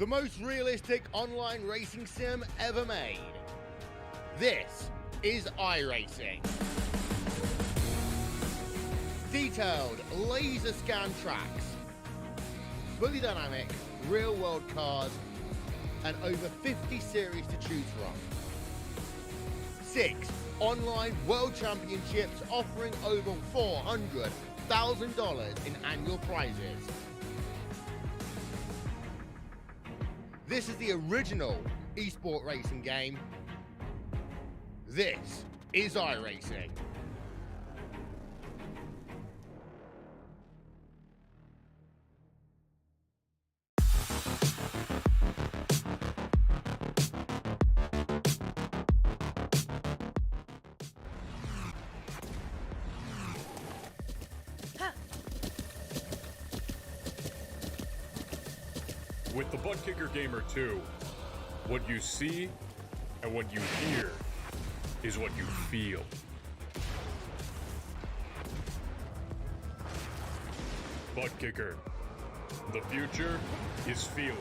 the most realistic online racing sim ever made. This is iRacing. Detailed laser scan tracks, fully dynamic real world cars, and over 50 series to choose from. 6 online world championships offering over $400,000 in annual prizes. This is the original esport racing game. This is iRacing. With the Butt Kicker Gamer 2, what you see and what you hear is what you feel. Butt Kicker. The future is feeling.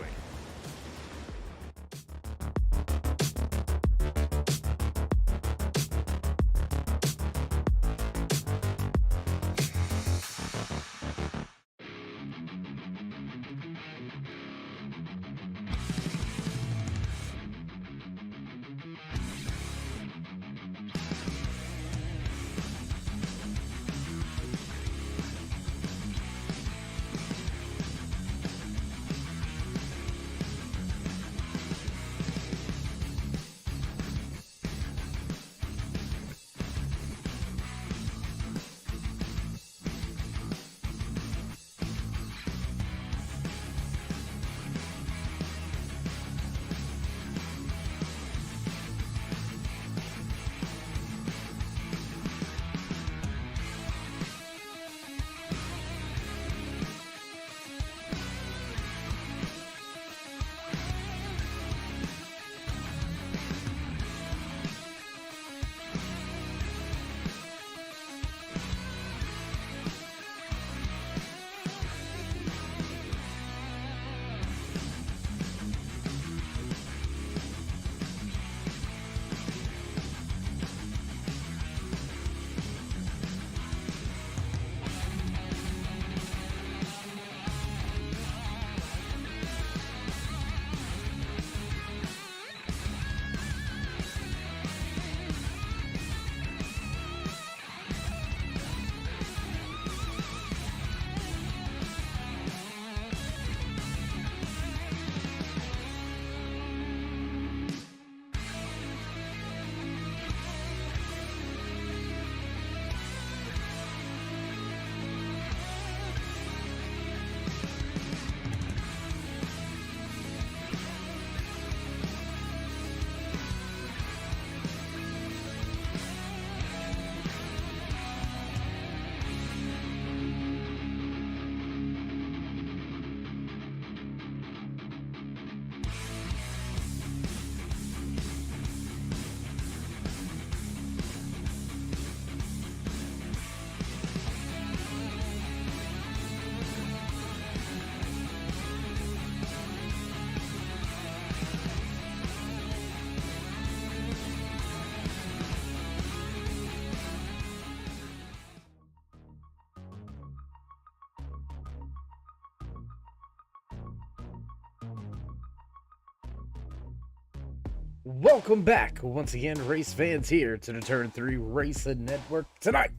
Welcome back once again, race fans, here to the Turn 3 Racing Network. Tonight,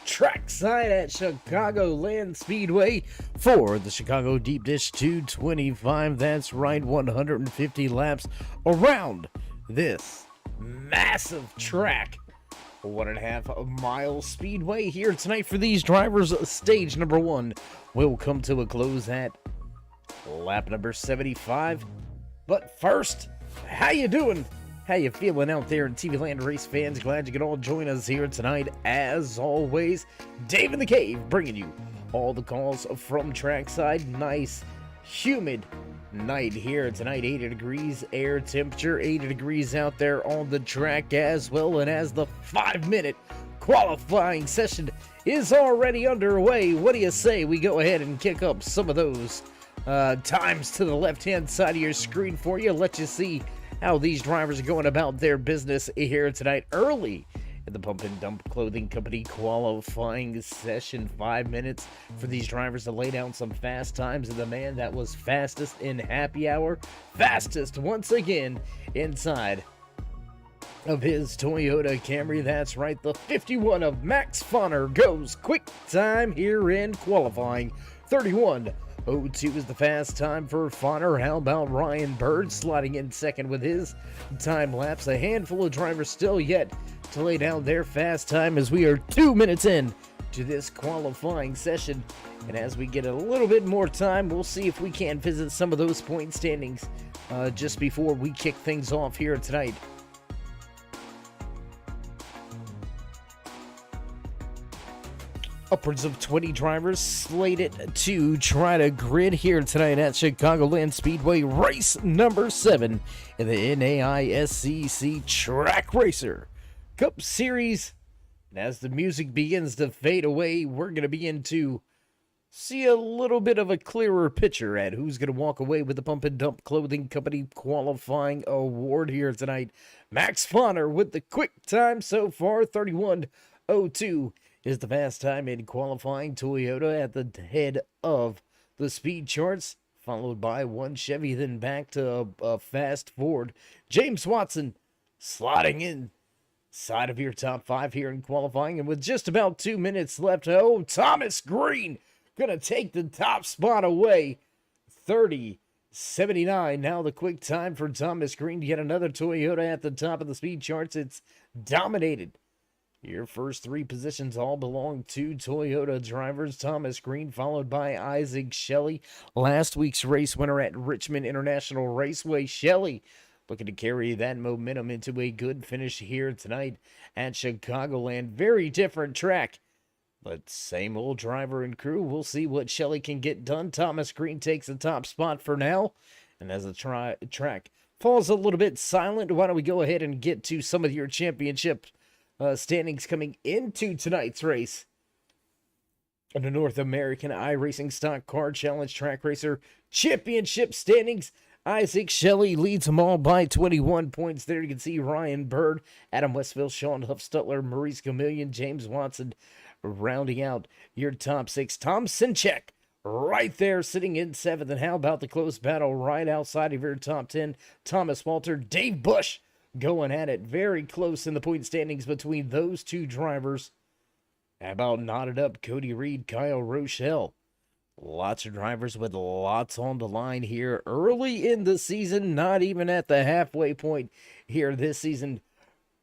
Trackside at Chicagoland Speedway for the Chicago Deep Dish 225. That's right, 150 laps around this massive track. 1.5 mile speedway here tonight for these drivers. Stage number 1 will come to a close at lap number 75. But first, how you doing? How you feeling out there in TV Land, race fans? Glad you could all join us here tonight. As always, Dave in the Cave bringing you all the calls from Trackside. Nice, humid night here tonight. 80 degrees air temperature, 80 degrees out there on the track as well. And as the 5-minute qualifying session is already underway, what do you say we go ahead and kick up some of those times to the left-hand side of your screen for you. Let you see how these drivers are going about their business here tonight early in the Pump and Dump Clothing Company qualifying session. 5 minutes for these drivers to lay down some fast times, and the man that was fastest in happy hour, fastest once again inside of his Toyota Camry. That's right, the 51 of Max Fonner goes quick time here in qualifying. 31:02 is the fast time for Fonner. How about Ryan Bird sliding in second with his time lapse? A handful of drivers still yet to lay down their fast time as we are 2 minutes in to this qualifying session. And as we get a little bit more time, we'll see if we can visit some of those point standings just before we kick things off here tonight. Upwards of 20 drivers slated to try to grid here tonight at Chicagoland Speedway, race number 7 in the NAISCC Track Racer Cup Series. And as the music begins to fade away, we're going to begin to see a little bit of a clearer picture at who's going to walk away with the Pump and Dump Clothing Company qualifying award here tonight. Max Fonner with the quick time so far, 31:02. Is the fast time in qualifying. Toyota at the head of the speed charts, followed by one Chevy, then back to a fast Ford. James Watson sliding in side of your top 5 here in qualifying, and with just about 2 minutes left, Thomas Green gonna take the top spot away. 30:79 now the quick time for Thomas Green. Yet another Toyota at the top of the speed charts. It's dominated. Your first 3 positions all belong to Toyota drivers. Thomas Green, followed by Isaac Shelley, last week's race winner at Richmond International Raceway. Shelley looking to carry that momentum into a good finish here tonight at Chicagoland. Very different track, but same old driver and crew. We'll see what Shelley can get done. Thomas Green takes the top spot for now. And as the track falls a little bit silent, why don't we go ahead and get to some of your championship standings coming into tonight's race. In the North American iRacing Stock Car Challenge Track Racer Championship standings, Isaac Shelley leads them all by 21 points. There you can see Ryan Bird, Adam Westville, Sean Huffstutler, Maurice Chameleon, James Watson rounding out your top 6. Tom Sinchek right there sitting in 7th. And how about the close battle right outside of your top 10? Thomas Walter, Dave Bush going at it very close in the point standings between those 2 drivers. How about knotted up Cody Reed, Kyle Rochelle? Lots of drivers with lots on the line here early in the season, not even at the halfway point here this season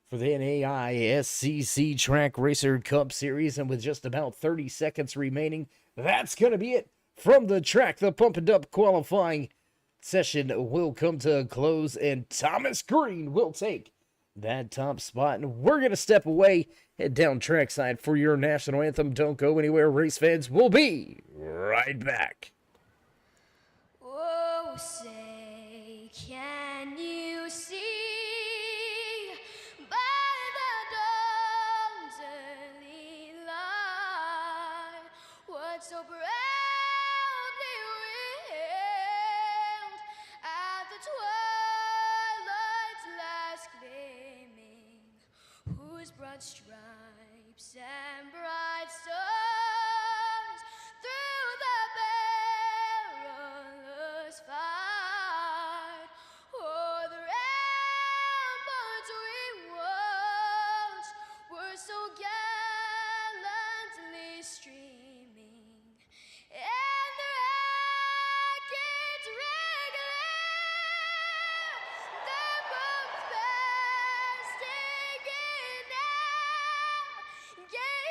for the NAISCC Track Racer Cup Series. And with just about 30 seconds remaining, that's going to be it from the track. The Pump and Dump qualifying session will come to a close, and Thomas Green will take that top spot. And we're going to step away, head down trackside for your national anthem. Don't go anywhere, race fans. We'll be right back. Oh, say, can you see by the dawn's early light what so proudly at the twilight's last gleaming, whose broad stripes and bright stars through the perilous fight o'er the ramparts we watched were so gallantly streaming, and the rackets regular, the boats bursting in out, gave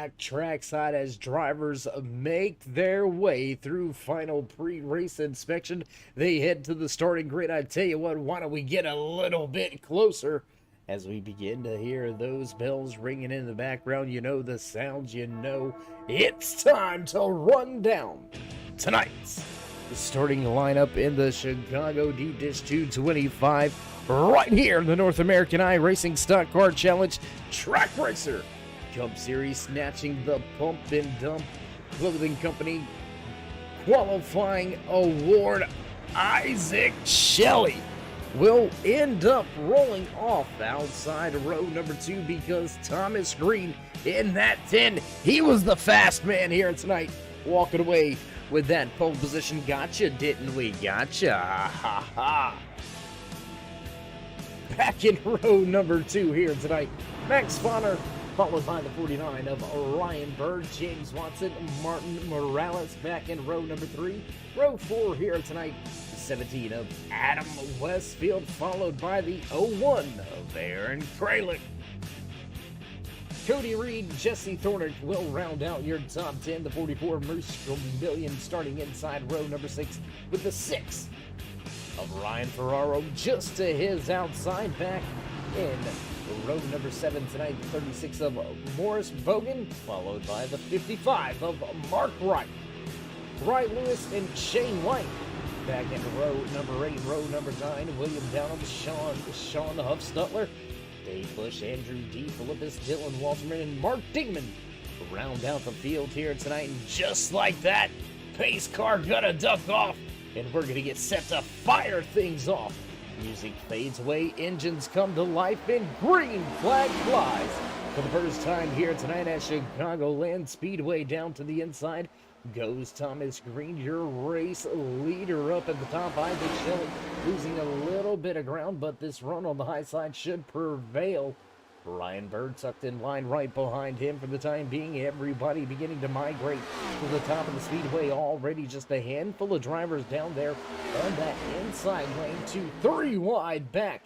back trackside as drivers make their way through final pre-race inspection. They head to the starting grid. I tell you what, why don't we get a little bit closer as we begin to hear those bells ringing in the background. You know the sounds, you know it's time to run down tonight's starting lineup in the Chicago Deep Dish 225 right here in the North American iRacing Stock Car Challenge Track Racer Cup Series, snatching the Pump and Dump Clothing Company qualifying award. Isaac Shelley will end up rolling off outside row number 2 because Thomas Green in that 10, he was the fast man here tonight, walking away with that pole position. Gotcha, didn't we? Gotcha. Ha ha. Back in row number 2 here tonight, Max Bonner, followed by the 49 of Ryan Bird, James Watson, Martin Morales. Back in row number 3. Row 4 here tonight, 17 of Adam Westfield, followed by the 01 of Aaron Kralik. Cody Reed, Jesse Thornick will round out your top 10. The 44 of Moose Million starting inside row number 6 with the 6 of Ryan Ferraro just to his outside. Back in row number 7 tonight, the 36 of Morris Bogan, followed by the 55 of Mark Wright. Wright Lewis and Shane White. Back in row number 8, row number 9, William Downham, Sean Huffstutler, Dave Bush, Andrew D. Philippus, Dylan Walterman, and Mark Dingman round out the field here tonight. And just like that, pace car gonna duck off, and we're gonna get set to fire things off. Music fades away, engines come to life, and green flag flies for the first time here tonight at Chicagoland Speedway. Down to the inside goes Thomas Green, your race leader up at the top. Isaac Shelley losing a little bit of ground, but this run on the high side should prevail. Ryan Bird tucked in line right behind him for the time being. Everybody beginning to migrate to the top of the speedway already. Just a handful of drivers down there on that inside lane, 2-3 wide back.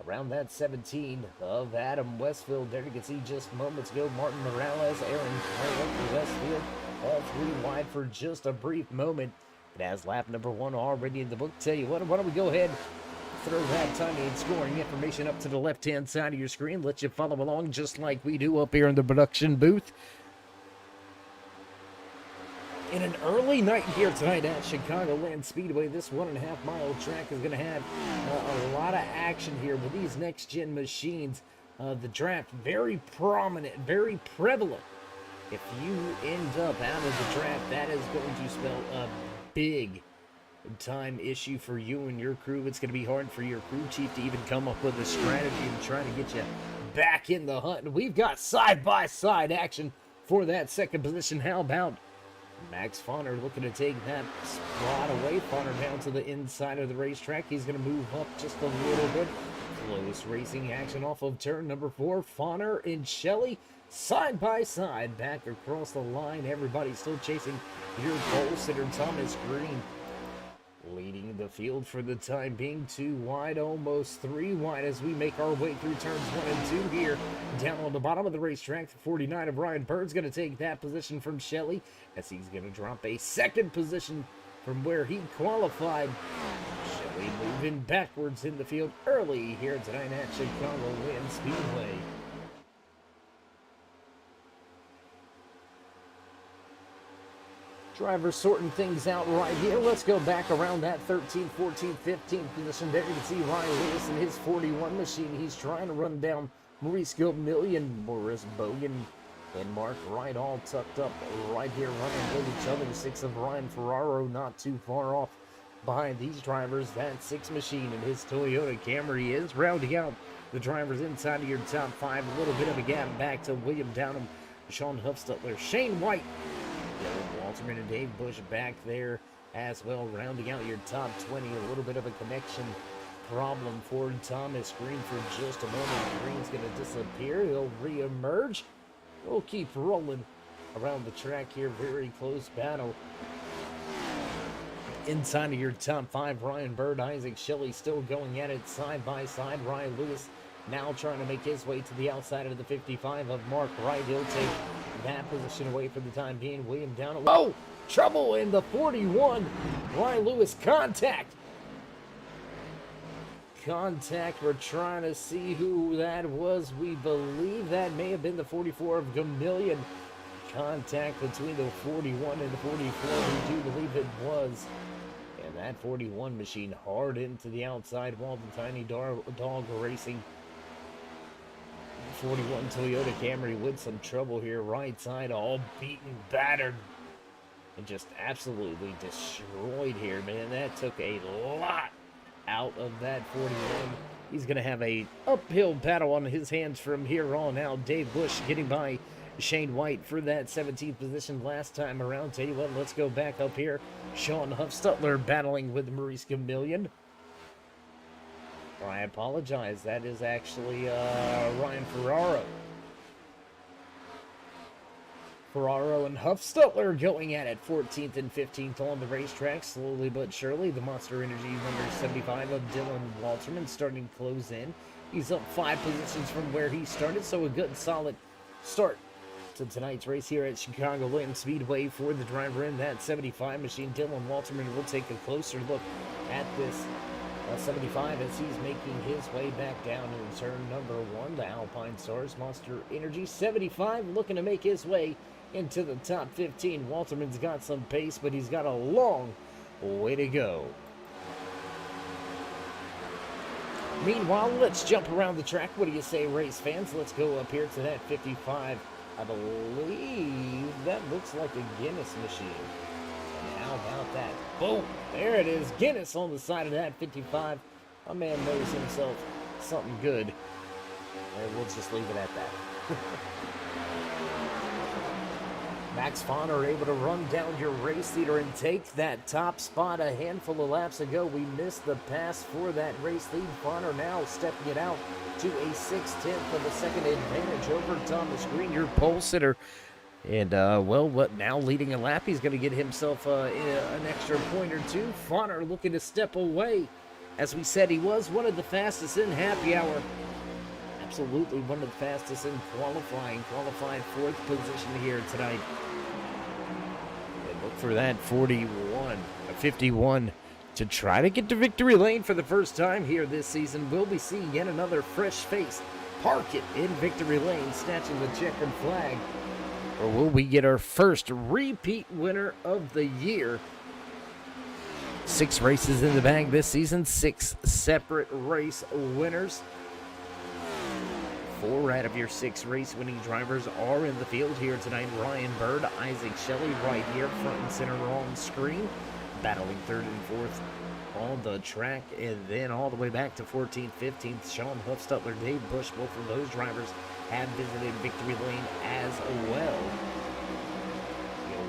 Around that 17 of Adam Westfield. There you can see just moments ago, Martin Morales, Aaron Kralik, Westfield, all 3 wide for just a brief moment. But as lap number 1 already in the book, tell you what, why don't we go ahead, throw that timing and scoring information up to the left-hand side of your screen. Let you follow along just like we do up here in the production booth. In an early night here tonight at Chicagoland Speedway, this 1.5 mile track is going to have a lot of action here with these next-gen machines. The draft, very prominent, very prevalent. If you end up out of the draft, that is going to spell a big time issue for you and your crew. It's going to be hard for your crew chief to even come up with a strategy and try to get you back in the hunt. And we've got side-by-side action for that second position. How about Max Fonner looking to take that spot away? Fonner down to the inside of the racetrack. He's going to move up just a little bit. Close racing action off of turn number 4. Fonner and Shelley side by side back across the line. Everybody still chasing your pole sitter Thomas Green, leading the field for the time being. 2 wide, almost 3 wide as we make our way through turns 1 and 2 here. Down on the bottom of the racetrack, the 49 of Ryan Bird's going to take that position from Shelley as he's going to drop a second position from where he qualified. Shelley moving backwards in the field early here tonight at Chicagoland Speedway. Drivers sorting things out right here. Let's go back around that 13, 14, 15 position. There you can see Ryan Lewis in his 41 machine. He's trying to run down Maurice Million, Morris Bogan, and Mark Wright all tucked up right here running with each other. The 6 of Ryan Ferraro not too far off behind these drivers. That 6 machine in his Toyota Camry is rounding out the drivers inside of your top 5. A little bit of a gap back to William Downham, Sean Huffstutler, Shane White, Walterman, and Dave Bush back there as well, rounding out your top 20. A little bit of a connection problem for Thomas Green for just a moment. Green's going to disappear. He'll re-emerge. We'll keep rolling around the track here. Very close battle inside of your top 5. Ryan Bird, Isaac Shelley still going at it side by side. Ryan Lewis Now trying to make his way to the outside of the 55 of Mark Wright. He'll take that position away for the time being. William down. Oh! Trouble in the 41. Ryan Lewis, contact. Contact. We're trying to see who that was. We believe that may have been the 44 of Gamillion. Contact between the 41 and the 44. We do believe it was. And that 41 machine hard into the outside wall. The Tiny Dog Racing 41 Toyota Camry with some trouble here. Right side all beaten, battered, and just absolutely destroyed here, man. That took a lot out of that 41. He's going to have a uphill battle on his hands from here on out. Dave Bush getting by Shane White for that 17th position last time around. Tell you what, let's go back up here. Sean Huffstutler battling with Maurice Gamillion. I apologize. That is actually Ryan Ferraro. Ferraro and Huffstutler going at it 14th and 15th on the racetrack. Slowly but surely, the Monster Energy number 75 of Dylan Walterman starting to close in. He's up 5 positions from where he started, so a good solid start to tonight's race here at Chicagoland Speedway for the driver in that 75 machine. Dylan Walterman will take a closer look at this 75 as he's making his way back down in turn number 1. The Alpine Stars Monster Energy 75 looking to make his way into the top 15. Walterman's got some pace, but he's got a long way to go. Meanwhile, let's jump around the track. What do you say, race fans? Let's go up here to that 55. I believe that looks like a Guinness machine. And how about that? Boom! There it is. Guinness on the side of that 55. My man knows himself something good. And we'll just leave it at that. Max Fonner able to run down your race leader and take that top spot a handful of laps ago. We missed the pass for that race lead. Fonner now stepping it out to a 6/10 of a second advantage over Thomas Green, your pole sitter. And, well, what now leading a lap? He's going to get himself an extra point or two. Fonner looking to step away. As we said, he was one of the fastest in happy hour. Absolutely one of the fastest in qualifying. Qualified 4th position here tonight. And look for that 51 to try to get to victory lane for the first time here this season. We'll be seeing yet another fresh face park it in victory lane, snatching the checkered flag. Or will we get our first repeat winner of the year? 6 races in the bag this season, 6 separate race winners. 4 out of your 6 race-winning drivers are in the field here tonight. Ryan Bird, Isaac Shelley right here, front and center on screen. Battling 3rd and 4th on the track. And then all the way back to 14th, 15th, Sean Huffstutler, Dave Bush, both of those drivers have visited victory lane as well.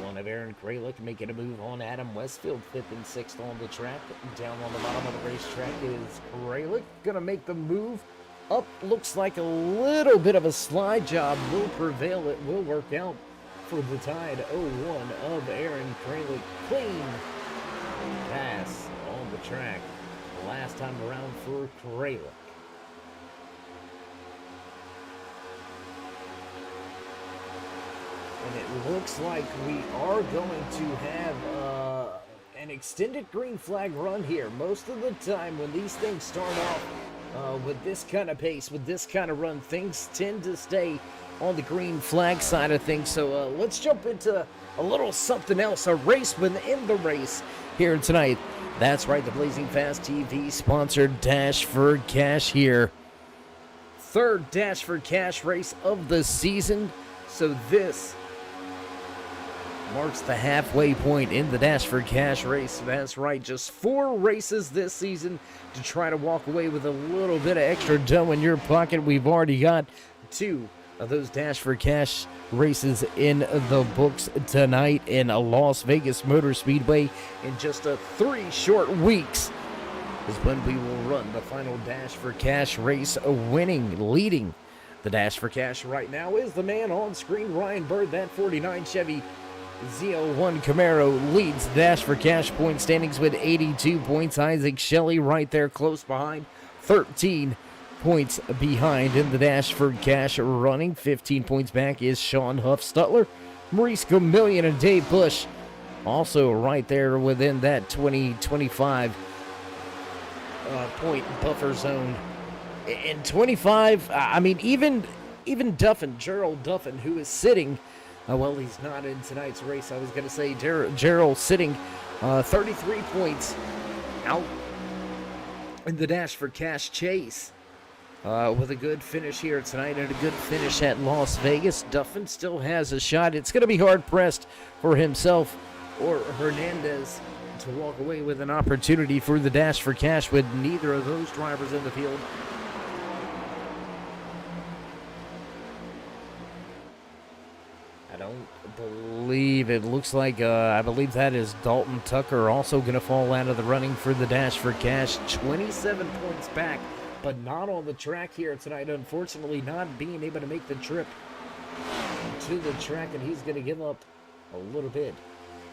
One of Aaron Kralick making a move on Adam Westfield, 5th and 6th on the track. Down on the bottom of the racetrack is Kralick. Gonna make the move up. Looks like a little bit of a slide job will prevail. It will work out for the Tide. 01 of Aaron Kralick. Clean pass on the track last time around for Kralick. And it looks like we are going to have an extended green flag run here. Most of the time when these things start off with this kind of pace, with this kind of run, things tend to stay on the green flag side of things. So let's jump into a little something else, a race within the race here tonight. That's right, the Blazing Fast TV sponsored Dash for Cash here. 3rd Dash for Cash race of the season. So this marks the halfway point in the Dash for Cash race. That's right, just 4 races this season to try to walk away with a little bit of extra dough in your pocket. We've already got 2 of those Dash for Cash races in the books tonight in a Las Vegas Motor Speedway. In just 3 short weeks is when we will run the final Dash for Cash race. Leading the Dash for Cash right now is the man on screen, Ryan Bird. That 49 Chevy Z01 Camaro leads Dash for Cash point standings with 82 points. Isaac Shelley right there close behind, 13 points behind in the dash for cash running. 15 points back is Sean Huff-Stutler. Maurice Gamillion and Dave Bush also right there within that 20-25 point buffer zone. In 25, I mean, even Duffin, Gerald Duffin, who is sitting, well, he's not in tonight's race. I was going to say Gerald sitting 33 points out in the dash for cash chase. With a good finish here tonight and a good finish at Las Vegas, Duffin still has a shot. It's going to be hard-pressed for himself or Hernandez to walk away with an opportunity for the dash for cash with neither of those drivers in the field. I don't believe it looks like, I believe that is Dalton Tucker also going to fall out of the running for the dash for cash. 27 points back, but not on the track here tonight. Unfortunately, not being able to make the trip to the track, and he's going to give up a little bit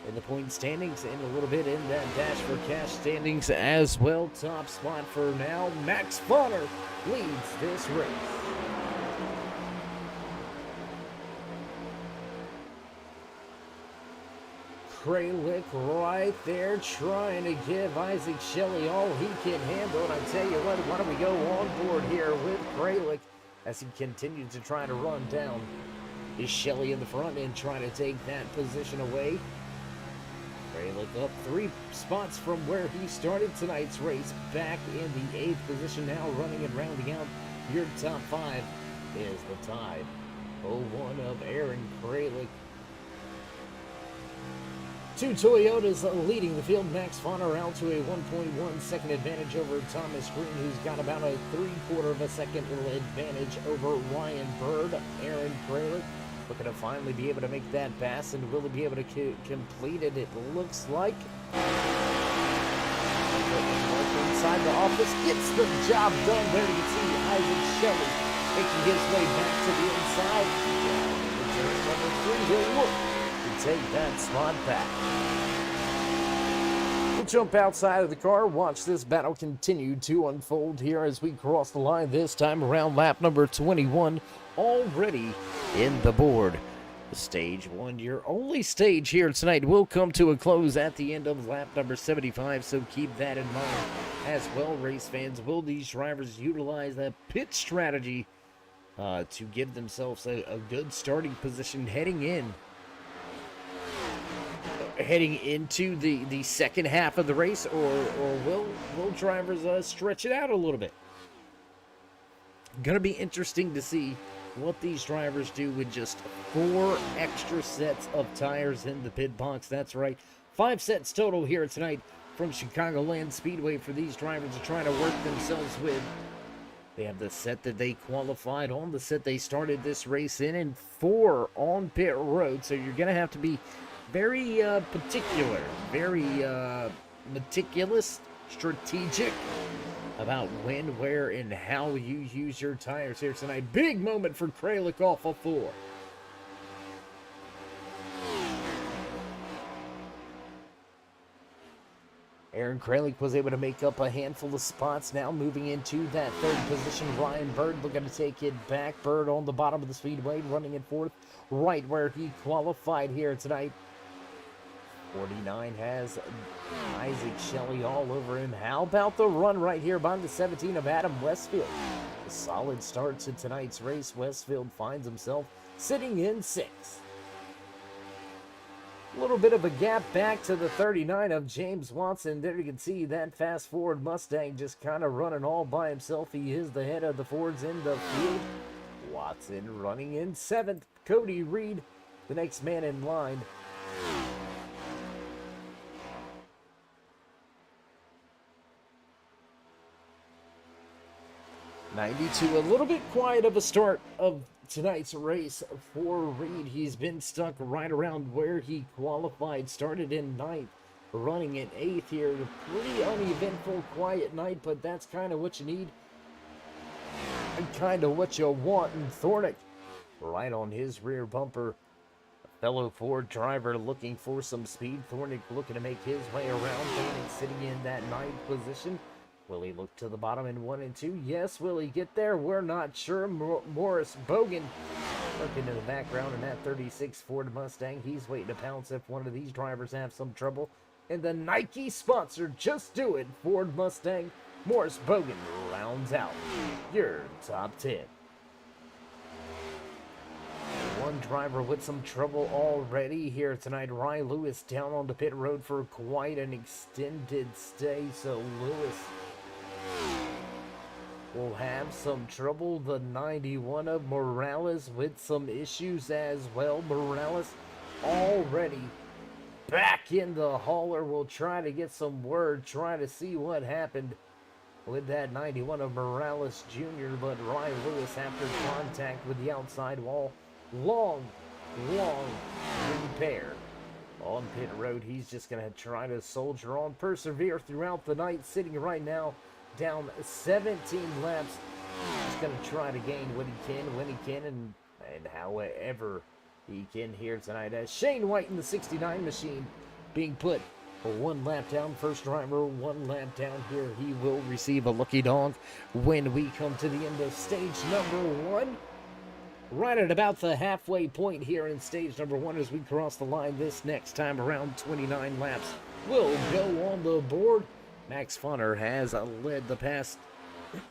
in the point standings and a little bit in that dash for cash standings as well. Top spot for now, Max Bonner leads this race. Kralik right there trying to give Isaac Shelley all he can handle. And I tell you what, why don't we go on board here with Kralik as he continues to try to run down. Is Shelley in the front and trying to take that position away? Kralik up 3 spots from where he started tonight's race, back in the 8th position now, running and rounding out your top 5 is the Tide. 01 of Aaron Kralik. 2 Toyotas leading the field. Max Bonner out to a 1.1 second advantage over Thomas Green, who's got about a 3/4 of a second advantage over Ryan Bird. Aaron Kralik looking to finally be able to make that pass, and will he be able to complete it? It looks like. Inside the office, gets the job done. There you can see Isaac Shelley making his way back to the inside. Number 3, he'll look to take that spot back. We'll jump outside of the car, watch this battle continue to unfold here as we cross the line, this time around lap number 21, already in the board. Stage 1, your only stage here tonight, will come to a close at the end of lap number 75, so keep that in mind as well, race fans. Will these drivers utilize that pit strategy to give themselves a good starting position heading into the second half of the race, or will drivers stretch it out a little bit? Gonna be interesting to see what these drivers do with just 4 extra sets of tires in the pit box. That's right, 5 sets total here tonight from Chicagoland Speedway for these drivers to try to work themselves with. They have the set that they qualified on, the set they started this race in, and 4 on pit road. So you're going to have to be very particular, very meticulous, strategic about when, where, and how you use your tires here tonight. Big moment for Kralik off of 4. Aaron Kralik was able to make up a handful of spots now, moving into that 3rd position. Ryan Bird looking to take it back. Bird on the bottom of the speedway, running in 4th, right where he qualified here tonight. 49 has Isaac Shelley all over him. How about the run right here behind the 17 of Adam Westfield? A solid start to tonight's race. Westfield finds himself sitting in 6th. A little bit of a gap back to the 39 of James Watson. There you can see that fast Ford Mustang just kind of running all by himself. He is the head of the Fords in the field. Watson running in 7th. Cody Reed, the next man in line. '92, a little bit quiet of a start of tonight's race for Reed. He's been stuck right around where he qualified. Started in 9th, running in 8th here. A pretty uneventful, quiet night, but that's kind of what you need and kind of what you want. And Thornick right on his rear bumper. A fellow Ford driver looking for some speed. Thornick looking to make his way around. Thornick sitting in that 9th position. Will he look to the bottom in 1 and 2? Yes. Will he get there? We're not sure. Morris Bogan looking in the background in that 36 Ford Mustang. He's waiting to pounce if one of these drivers have some trouble. And the Nike sponsor, Just Do It, Ford Mustang, Morris Bogan rounds out your top 10. One driver with some trouble already here tonight. Ryan Lewis down on the pit road for quite an extended stay. So Lewis will have some trouble. The 91 of Morales with some issues as well. Morales already back in the hauler. We'll try to get some word, try to see what happened with that 91 of Morales Jr. But Ryan Lewis, after contact with the outside wall, long repair on pit road. He's just going to try to soldier on, persevere throughout the night, sitting right now down 17 laps. He's going to try to gain what he can, when he can, and however he can here tonight. As Shane White in the 69 machine being put for 1 lap down. First driver 1 lap down here. He will receive a lucky dog when we come to the end of stage number 1. Right at about the halfway point here in stage number 1 as we cross the line this next time around. 29 laps will go on the board. Max Fonner has led the past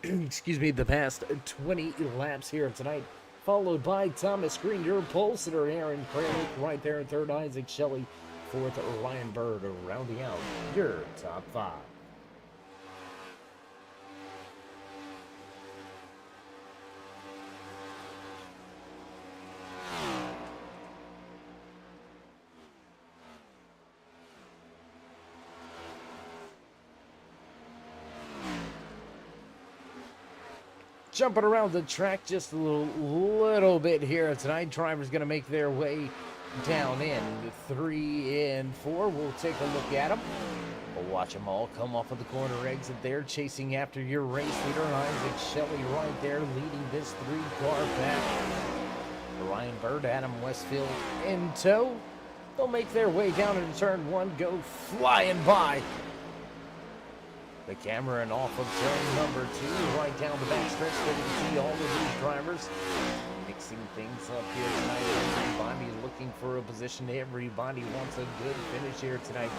the past 20 laps here tonight, followed by Thomas Green, your pole sitter, Aaron Kralik right there in third, Isaac Shelley fourth, Ryan Bird rounding out your top 5. Jumping around the track just a little bit here tonight. Drivers going to make their way down in 3 and 4. We'll take a look at them. We'll watch them all come off of the corner exit there, chasing after your race leader, Isaac Shelley right there, leading this 3-car back. Ryan Bird, Adam Westfield in tow. They'll make their way down into turn 1, go flying by the camera and off of turn number 2, right down the backstretch. There you can see all of these drivers mixing things up here tonight. Everybody looking for a position. Everybody wants a good finish here tonight.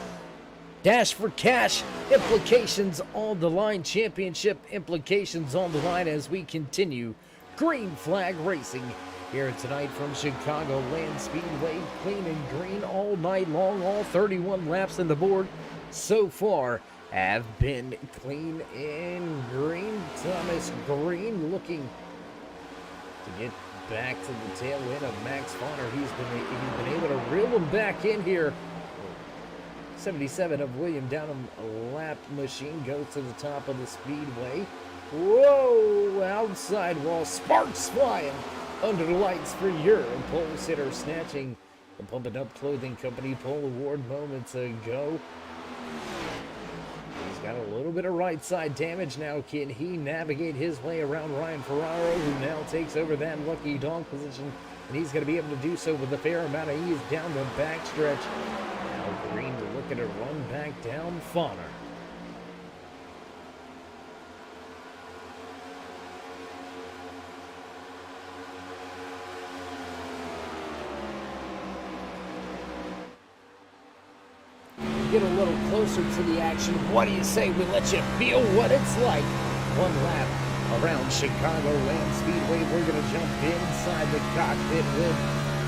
Dash for cash implications on the line. Championship implications on the line as we continue green flag racing here tonight from Chicagoland Speedway. Clean and green all night long. All 31 laps in the board so far have been clean and green. Thomas Green looking to get back to the tail end of Max Fonner. He's been able to reel him back in here. 77 of William Downham lap machine goes to the top of the speedway. Whoa! Outside wall, sparks flying under the lights for your pole sitter, snatching the Pump It Up Clothing Company pole award moments ago. He's got a little bit of right side damage now. Can he navigate his way around Ryan Ferraro, who now takes over that lucky dog position? And he's going to be able to do so with a fair amount of ease down the backstretch. Now Green looking to run back down Fonner. Get a little closer to the action. What do you say we let you feel what it's like? 1 lap around Chicagoland Speedway. We're going to jump inside the cockpit with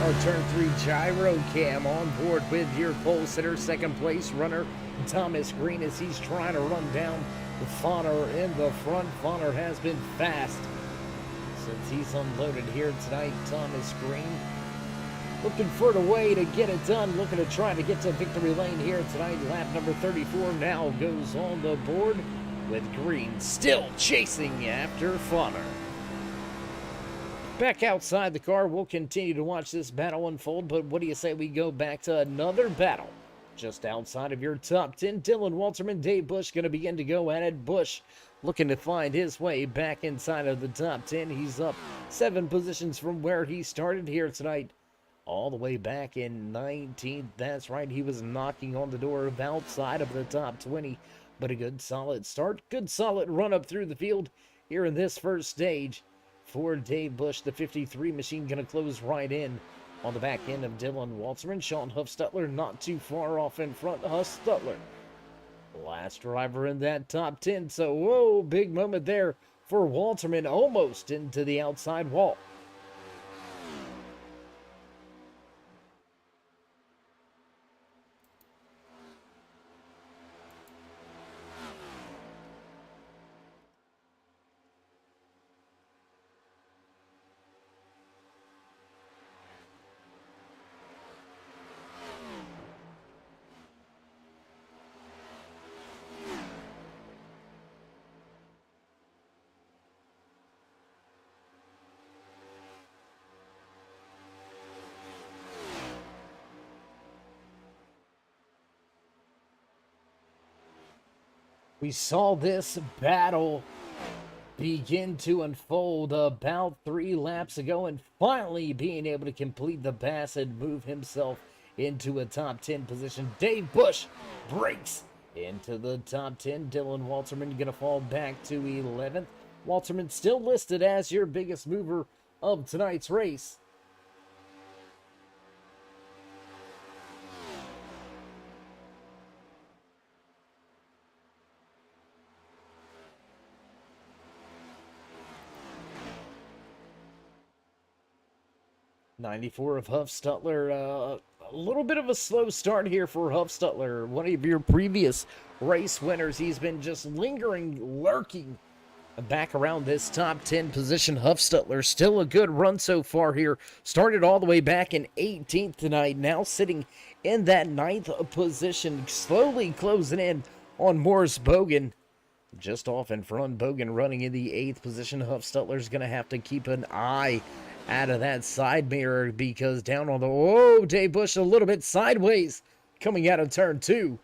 our turn 3 gyro cam on board with your pole sitter, second place runner Thomas Green as he's trying to run down Fonner in the front. Fonner has been fast since he's unloaded here tonight. Thomas Green looking for the way to get it done, looking to try to get to victory lane here tonight. Lap number 34 now goes on the board with Green still chasing after Fonner. Back outside the car, we'll continue to watch this battle unfold, but what do you say we go back to another battle just outside of your top 10? Dylan Walterman, Dave Bush going to begin to go at it. Bush looking to find his way back inside of the top 10. He's up 7 positions from where he started here tonight, all the way back in 19th. That's right, he was knocking on the door of outside of the top 20 but a good solid start. Good solid run up through the field here in this first stage for Dave Bush. The 53 machine going to close right in on the back end of Dylan Walterman. Sean Huffstutler not too far off in front. Huffstutler, last driver in that top 10. So, whoa, big moment there for Walterman, almost into the outside wall. We saw this battle begin to unfold about 3 laps ago, and finally being able to complete the pass and move himself into a top 10 position. Dave Bush breaks into the top 10. Dylan Walterman going to fall back to 11th. Walterman still listed as your biggest mover of tonight's race. '94 of Huffstutler. A little bit of a slow start here for Huffstutler. One of your previous race winners. He's been just lingering, lurking back around this top 10 position. Huffstutler, still a good run so far here. Started all the way back in 18th tonight. Now sitting in that 9th position. Slowly closing in on Morris Bogan. Just off in front. Bogan running in the 8th position. Huffstutler's going to have to keep an eye out of that side mirror, because down on the, whoa, Dave Bush a little bit sideways coming out of turn 2.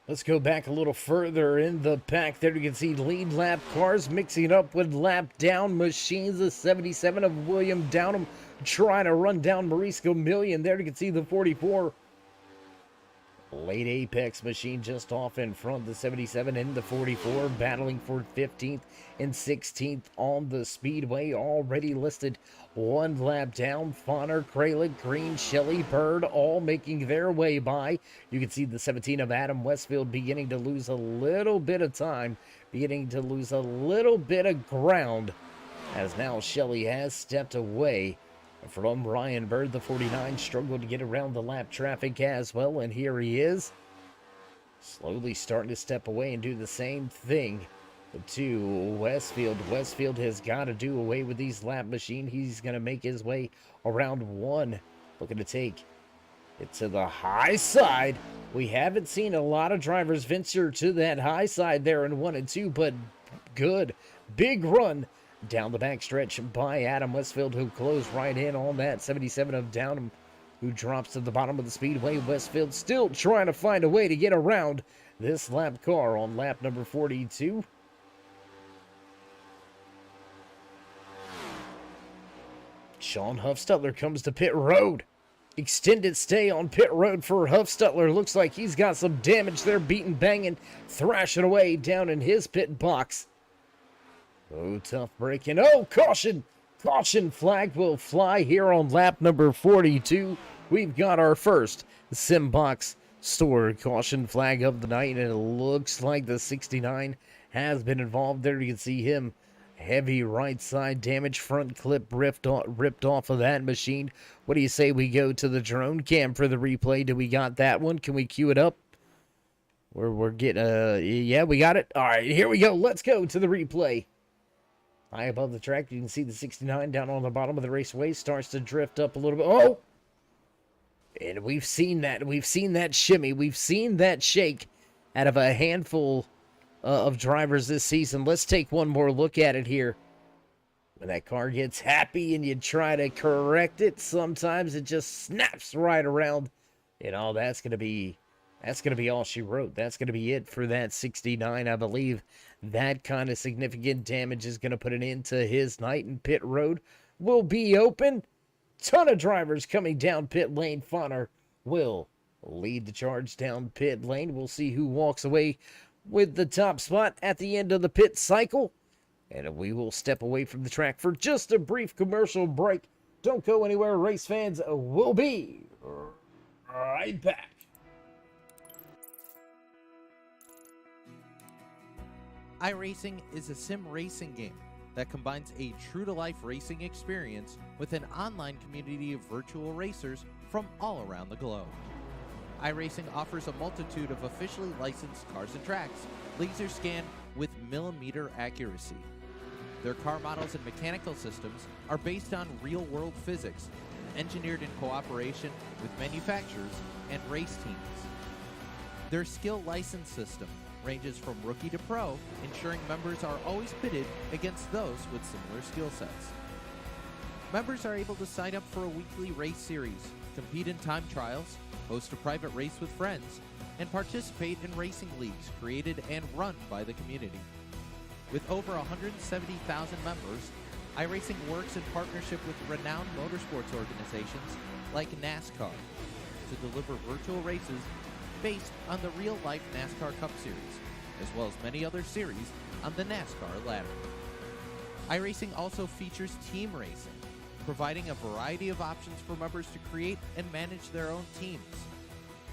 Let's go back a little further in the pack. There you can see lead lap cars mixing it up with lap down machines. The 77 of William Downham trying to run down Maurice Gomillion. There you can see the 44 late apex machine just off in front. The 77 and the 44 battling for 15th and 16th on the speedway. Already listed 1 lap down. Fonner, Kralik, Green, Shelley, Bird all making their way by. You can see the 17 of Adam Westfield beginning to lose a little bit of time, beginning to lose a little bit of ground, as now Shelley has stepped away from Ryan Bird. The 49 struggled to get around the lap traffic as well, and here he is, slowly starting to step away and do the same thing to Westfield. Westfield has got to do away with these lap machine. He's going to make his way around 1, looking to take it to the high side. We haven't seen a lot of drivers venture to that high side there in 1 and 2, but good, big run down the backstretch by Adam Westfield, who closed right in on that 77 of Downham, who drops to the bottom of the speedway. Westfield still trying to find a way to get around this lap car on lap number 42. Sean Huffstutler comes to pit road. Extended stay on pit road for Huffstutler. Looks like he's got some damage there, beating, banging, thrashing away down in his pit box. Oh, tough braking. Oh, caution! Caution flag will fly here on lap number 42. We've got our first Simbox Store caution flag of the night, and it looks like the 69 has been involved. There you can see him. Heavy right side damage, front clip ripped off of that machine. What do you say we go to the drone cam for the replay? Do we got that one? Can we cue it up? We're getting, yeah, we got it. All right, here we go. Let's go to the replay. High above the track, you can see the 69 down on the bottom of the raceway starts to drift up a little bit. Oh! And we've seen that. We've seen that shimmy. We've seen that shake out of a handful of drivers this season. Let's take one more look at it here. When that car gets happy and you try to correct it, sometimes it just snaps right around. And all that's going to be That's going to be all she wrote. That's going to be it for that 69. I believe that kind of significant damage is going to put an end to his night, and pit road will be open. Ton of drivers coming down pit lane. Fonner will lead the charge down pit lane. We'll see who walks away with the top spot at the end of the pit cycle. And we will step away from the track for just a brief commercial break. Don't go anywhere, race fans. We'll be right back. iRacing is a sim racing game that combines a true-to-life racing experience with an online community of virtual racers from all around the globe. iRacing offers a multitude of officially licensed cars and tracks, laser scanned with millimeter accuracy. Their car models and mechanical systems are based on real-world physics, engineered in cooperation with manufacturers and race teams. Their skill license system ranges from rookie to pro, ensuring members are always pitted against those with similar skill sets. Members are able to sign up for a weekly race series, compete in time trials, host a private race with friends, and participate in racing leagues created and run by the community. With over 170,000 members, iRacing works in partnership with renowned motorsports organizations like NASCAR to deliver virtual races based on the real-life NASCAR Cup Series, as well as many other series on the NASCAR ladder. iRacing also features team racing, providing a variety of options for members to create and manage their own teams.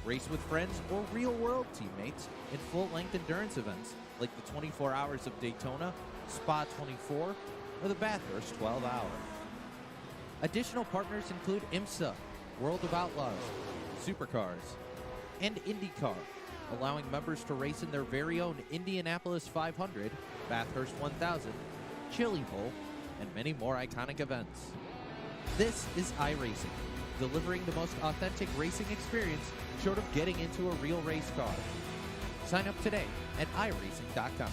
Race with friends or real-world teammates in full-length endurance events like the 24 Hours of Daytona, Spa 24, or the Bathurst 12 Hour. Additional partners include IMSA, World of Outlaws, Supercars, and IndyCar, allowing members to race in their very own Indianapolis 500, Bathurst 1000, Chili Bowl, and many more iconic events. This is iRacing, delivering the most authentic racing experience short of getting into a real race car. Sign up today at iRacing.com.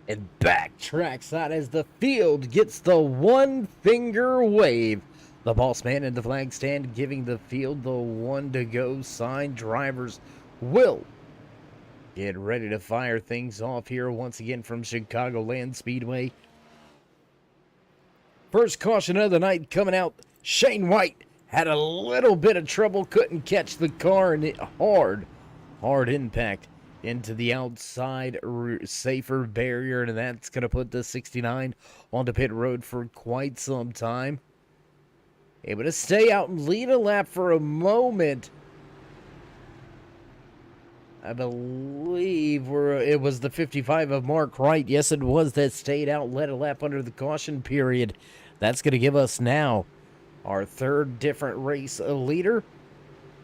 And back trackside as the field gets the one finger wave. The boss man in the flag stand giving the field the one to go sign. Drivers will get ready to fire things off here once again from Chicagoland Speedway. First caution of the night coming out. Shane White had a little bit of trouble, couldn't catch the car, and it hard impact into the outside safer barrier, and that's going to put the 69 onto pit road for quite some time. Able to stay out and lead a lap for a moment. I believe it was the 55 of Mark Wright. Yes, it was, that stayed out, led a lap under the caution period. That's going to give us now our third different race leader.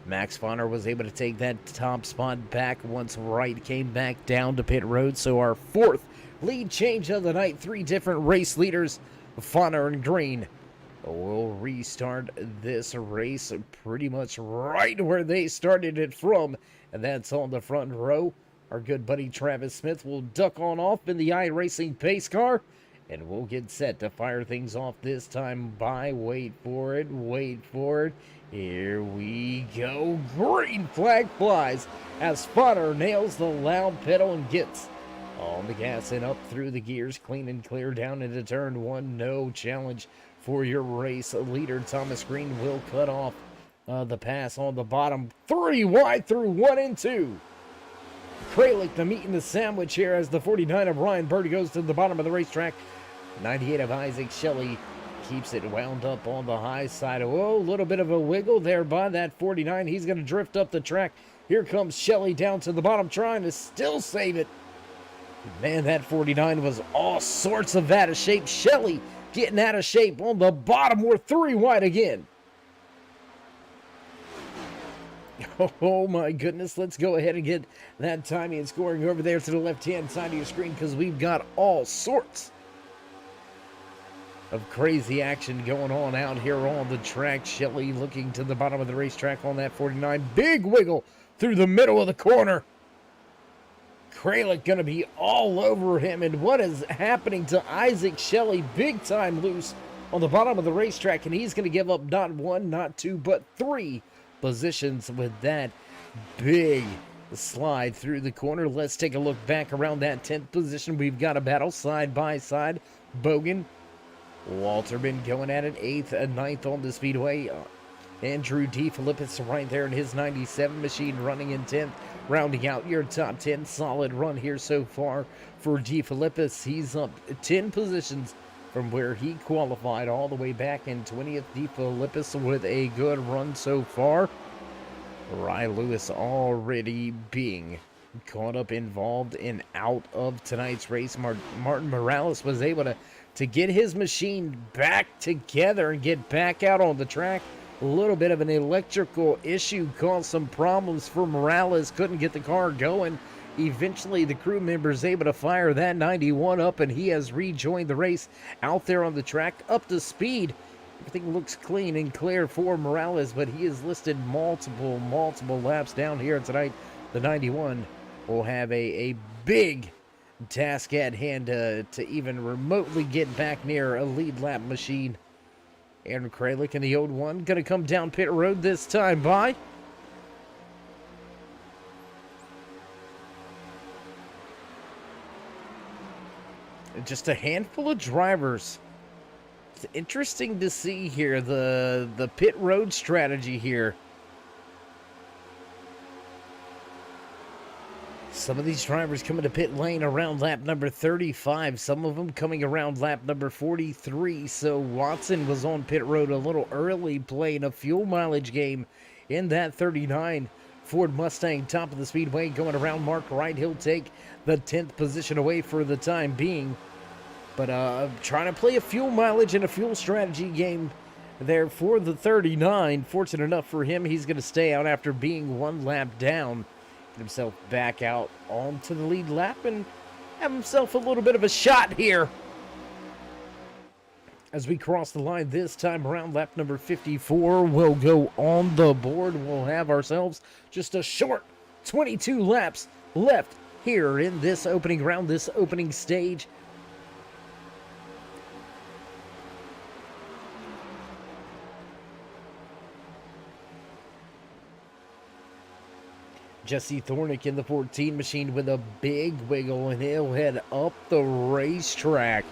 Max Fonner was able to take that top spot back once Wright came back down to pit road. So our fourth lead change of the night. Three different race leaders, Fonner and Green, will restart this race pretty much right where they started it from. And that's on the front row. Our good buddy Travis Smith will duck on off in the iRacing pace car. And we'll get set to fire things off this time by, wait for it. Here we go. Green flag flies as Fonner nails the loud pedal and gets on the gas and up through the gears. Clean and clear down into turn one. No challenge for your race leader. Thomas Green will cut off the pass on the bottom. 3 wide through 1 and 2. Kralik the meat in the sandwich here as the 49 of Ryan Birdie goes to the bottom of the racetrack. 98 of Isaac Shelley keeps it wound up on the high side. Oh, a little bit of a wiggle there by that 49. He's going to drift up the track. Here comes Shelley down to the bottom, trying to still save it. Man, that 49 was all sorts of out of shape. Shelley getting out of shape on the bottom. We're 3 wide again. Oh my goodness, let's go ahead and get that timing and scoring over there to the left-hand side of your screen, because we've got all sorts of crazy action going on out here on the track. Shelley looking to the bottom of the racetrack on that 49. Big wiggle through the middle of the corner. Kralik going to be all over him. And what is happening to Isaac Shelley? Big time loose on the bottom of the racetrack. And he's going to give up not 1, not 2, but 3 positions with that big slide through the corner. Let's take a look back around that 10th position. We've got a battle side by side. Bogan, Walterman going at it 8th and 9th on the speedway. Andrew D. Philippus right there in his 97 machine, running in 10th, rounding out your top 10. Solid run here so far for D. Philippus. He's up 10 positions from where he qualified all the way back in 20th. D. Philippus with a good run so far. Rye Lewis already being caught up, involved, and out of tonight's race. Martin Morales was able to get his machine back together and get back out on the track. A little bit of an electrical issue caused some problems for Morales. Couldn't get the car going. Eventually, the crew members able to fire that 91 up, and he has rejoined the race out there on the track, up to speed. Everything looks clean and clear for Morales, but he is listed multiple laps down here tonight. The 91 will have a big task at hand to even remotely get back near a lead lap machine. Aaron Kralik in the old one going to come down pit road this time by. Just a handful of drivers. It's interesting to see here the pit road strategy here. Some of these drivers coming to pit lane around lap number 35. Some of them coming around lap number 43. So Watson was on pit road a little early, playing a fuel mileage game in that 39. Ford Mustang, top of the speedway, going around Mark Wright. He'll take the 10th position away for the time being. But trying to play a fuel mileage and a fuel strategy game there for the 39. Fortunate enough for him, he's going to stay out after being 1 lap down. Himself back out onto the lead lap and have himself a little bit of a shot here as we cross the line this time around. Lap number 54 will go on the board. We'll have ourselves just a short 22 laps left here in this opening round, this opening stage. Jesse Thornick in the 14 machine with a big wiggle, and he'll head up the racetrack.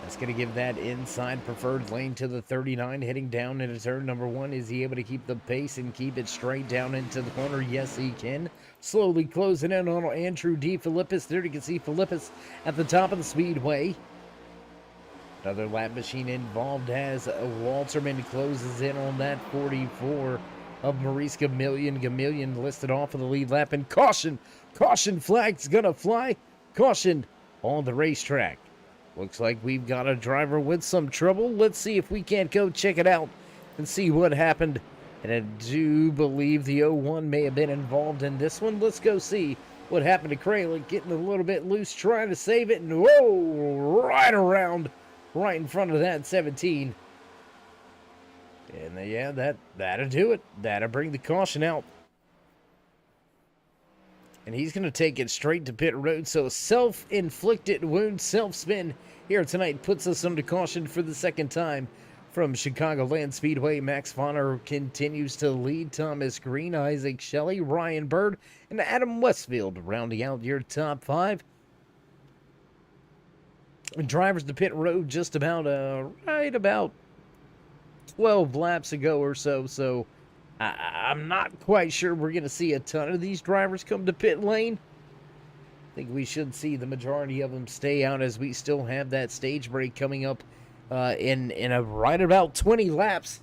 That's going to give that inside preferred lane to the 39, heading down into turn number 1. Is he able to keep the pace and keep it straight down into the corner? Yes, he can. Slowly closing in on Andrew D. Philippus. There you can see Philippus at the top of the speedway. Another lap machine involved as Walterman closes in on that 44. Of Maurice Gamillion. Gamillion listed off of the lead lap, and caution flag's gonna fly. Caution on the racetrack. Looks like we've got a driver with some trouble. Let's see if we can't go check it out and see what happened. And I do believe the 01 may have been involved in this one. Let's go see what happened to Kralik, getting a little bit loose, trying to save it, and whoa, right around, right in front of that 17. And yeah, that'll do it. That'll bring the caution out. And he's going to take it straight to pit road. So self-inflicted wound, self-spin here tonight puts us under caution for the second time from Chicagoland Speedway. Max Vonner continues to lead. Thomas Green, Isaac Shelley, Ryan Bird, and Adam Westfield rounding out your top 5. And drivers to pit road just about, right about 12 laps ago or so. So I'm not quite sure we're going to see a ton of these drivers come to pit lane. I think we should see the majority of them stay out, as we still have that stage break coming up in a right about 20 laps.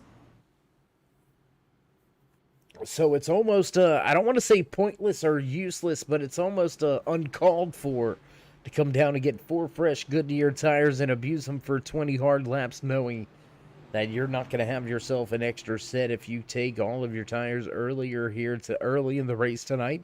So it's almost, I don't want to say pointless or useless, but it's almost uncalled for to come down and get 4 fresh Goodyear tires and abuse them for 20 hard laps, knowing that you're not going to have yourself an extra set if you take all of your tires early in the race tonight.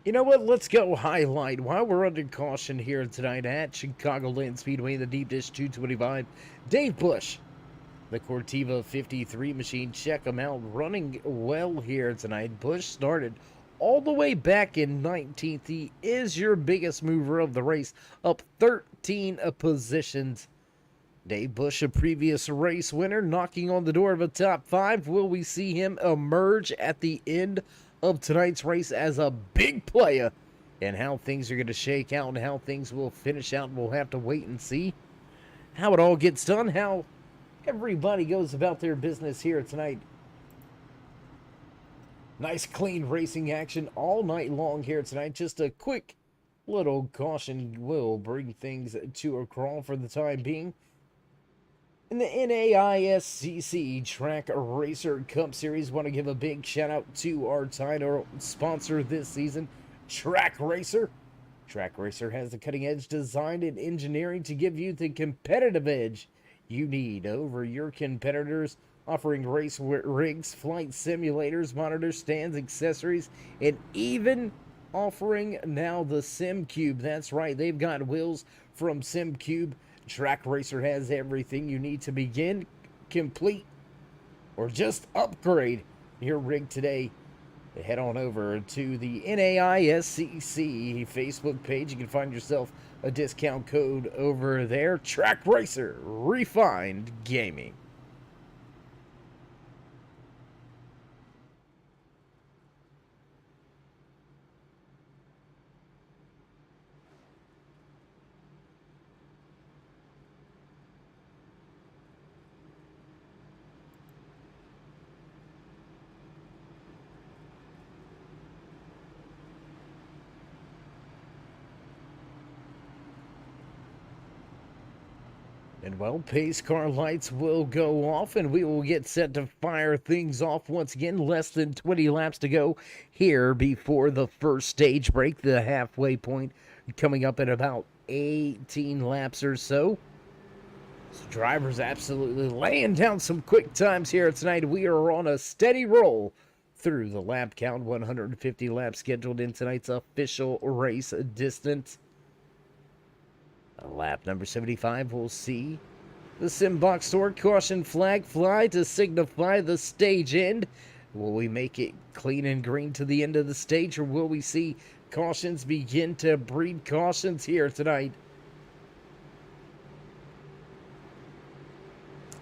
You know what? Let's go highlight while we're under caution here tonight at Chicagoland Speedway in the Deep Dish 225. Dave Bush, the Cortiva 53 machine. Check him out. Running well here tonight. Bush started all the way back in 19th. He is your biggest mover of the race, up 13 positions. Dave Bush, a previous race winner, knocking on the door of a top 5. Will we see him emerge at the end of tonight's race as a big player? And how things are going to shake out and how things will finish out, we'll have to wait and see how it all gets done, how everybody goes about their business here tonight. Nice clean racing action all night long here tonight. Just a quick little caution will bring things to a crawl for the time being. In the NAISCC Track RACER Cup Series, want to give a big shout out to our title sponsor this season, Trak RACER. Trak RACER has the cutting edge design and engineering to give you the competitive edge you need over your competitors, offering race rigs, flight simulators, monitor stands, accessories, and even offering now the SimCube. That's right, they've got wheels from SimCube. Trak RACER has everything you need to begin, complete, or just upgrade your rig today. Head on over to the NAISCC Facebook page. You can find yourself a discount code over there. Trak RACER Refined Gaming. And well, pace car lights will go off and we will get set to fire things off once again. Less than 20 laps to go here before the first stage break. The halfway point coming up at about 18 laps or so. So drivers absolutely laying down some quick times here tonight. We are on a steady roll through the lap count. 150 laps scheduled in tonight's official race distance. Lap number 75, we'll see the Simbox Sword caution flag fly to signify the stage end. Will we make it clean and green to the end of the stage, or will we see cautions begin to breed cautions here tonight?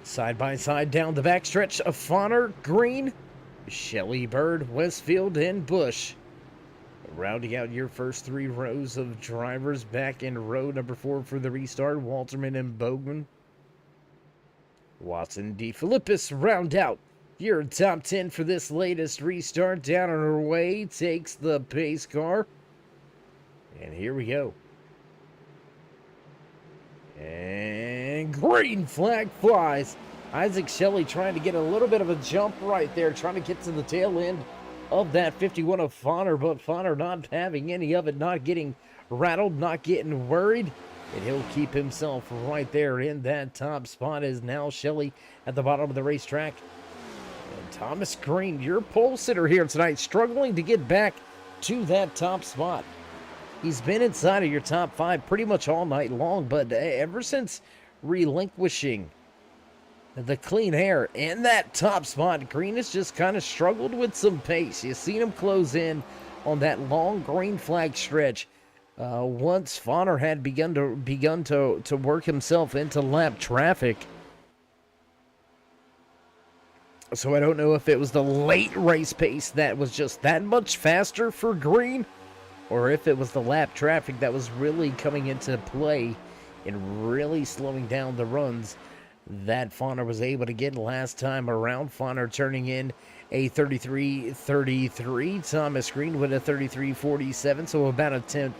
Side by side down the backstretch of Fonner, Green, Shelley Bird, Westfield, and Bush. Rounding out your first 3 rows of drivers back in row number 4 for the restart, Walterman and Bogman. Watson, DeFilippis round out your top 10 for this latest restart. Down on her way takes the pace car. And here we go. And green flag flies. Isaac Shelley trying to get a little bit of a jump right there, trying to get to the tail end of that 51 of Fonner, but Fonner not having any of it, not getting rattled, not getting worried, and he'll keep himself right there in that top spot. Is now Shelley at the bottom of the racetrack. And Thomas Green, your pole sitter here tonight, struggling to get back to that top spot. He's been inside of your top 5 pretty much all night long, but ever since relinquishing the clean air in that top spot, Green has just kind of struggled with some pace. You've seen him close in on that long green flag stretch. Once Fonner had begun to work himself into lap traffic. So I don't know if it was the late race pace that was just that much faster for Green, or if it was the lap traffic that was really coming into play and really slowing down the runs that Fauner was able to get last time around. Fauner turning in a 33.33. Thomas Green with a 33.47, so about a tenth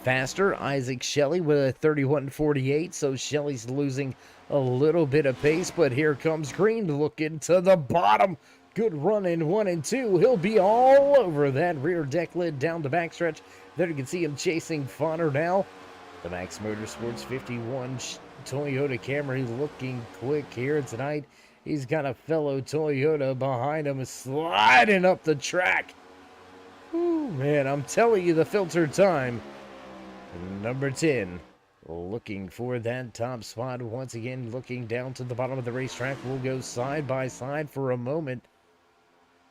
faster. Isaac Shelley with a 31.48, so Shelley's losing a little bit of pace, but here comes Green looking to the bottom. Good run in 1 and 2. He'll be all over that rear deck lid down the backstretch. There you can see him chasing Fauner now. The Max Motorsports 51 Toyota Camry looking quick here tonight. He's got a fellow Toyota behind him sliding up the track. Ooh, man, I'm telling you, the filter time. Number 10, looking for that top spot. Once again, looking down to the bottom of the racetrack. We'll go side by side for a moment.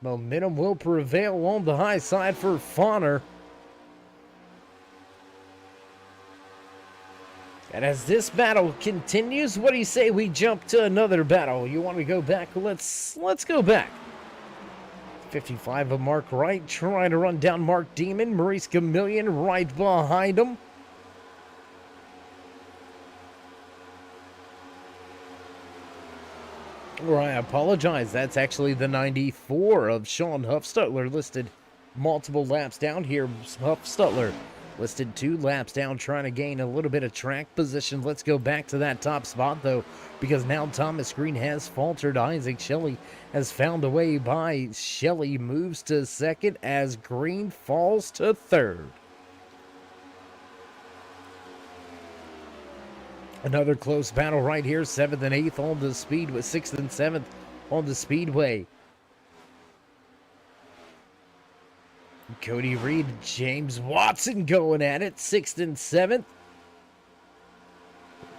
Momentum will prevail on the high side for Fauner. And as this battle continues, what do you say we jump to another battle? You want to go back? Let's go back. 55 of Mark Wright trying to run down Mark Demon. Maurice Chameleon right behind him. Or I apologize, that's actually the 94 of Sean Huffstutler listed multiple laps down here. Huffstutler listed 2 laps down, trying to gain a little bit of track position. Let's go back to that top spot, though, because now Thomas Green has faltered. Isaac Shelley has found a way by. Shelley moves to second as Green falls to third. Another close battle right here. 7th and 8th on the speed with 6th and 7th on the speedway. Cody Reed, James Watson going at it, 6th and 7th.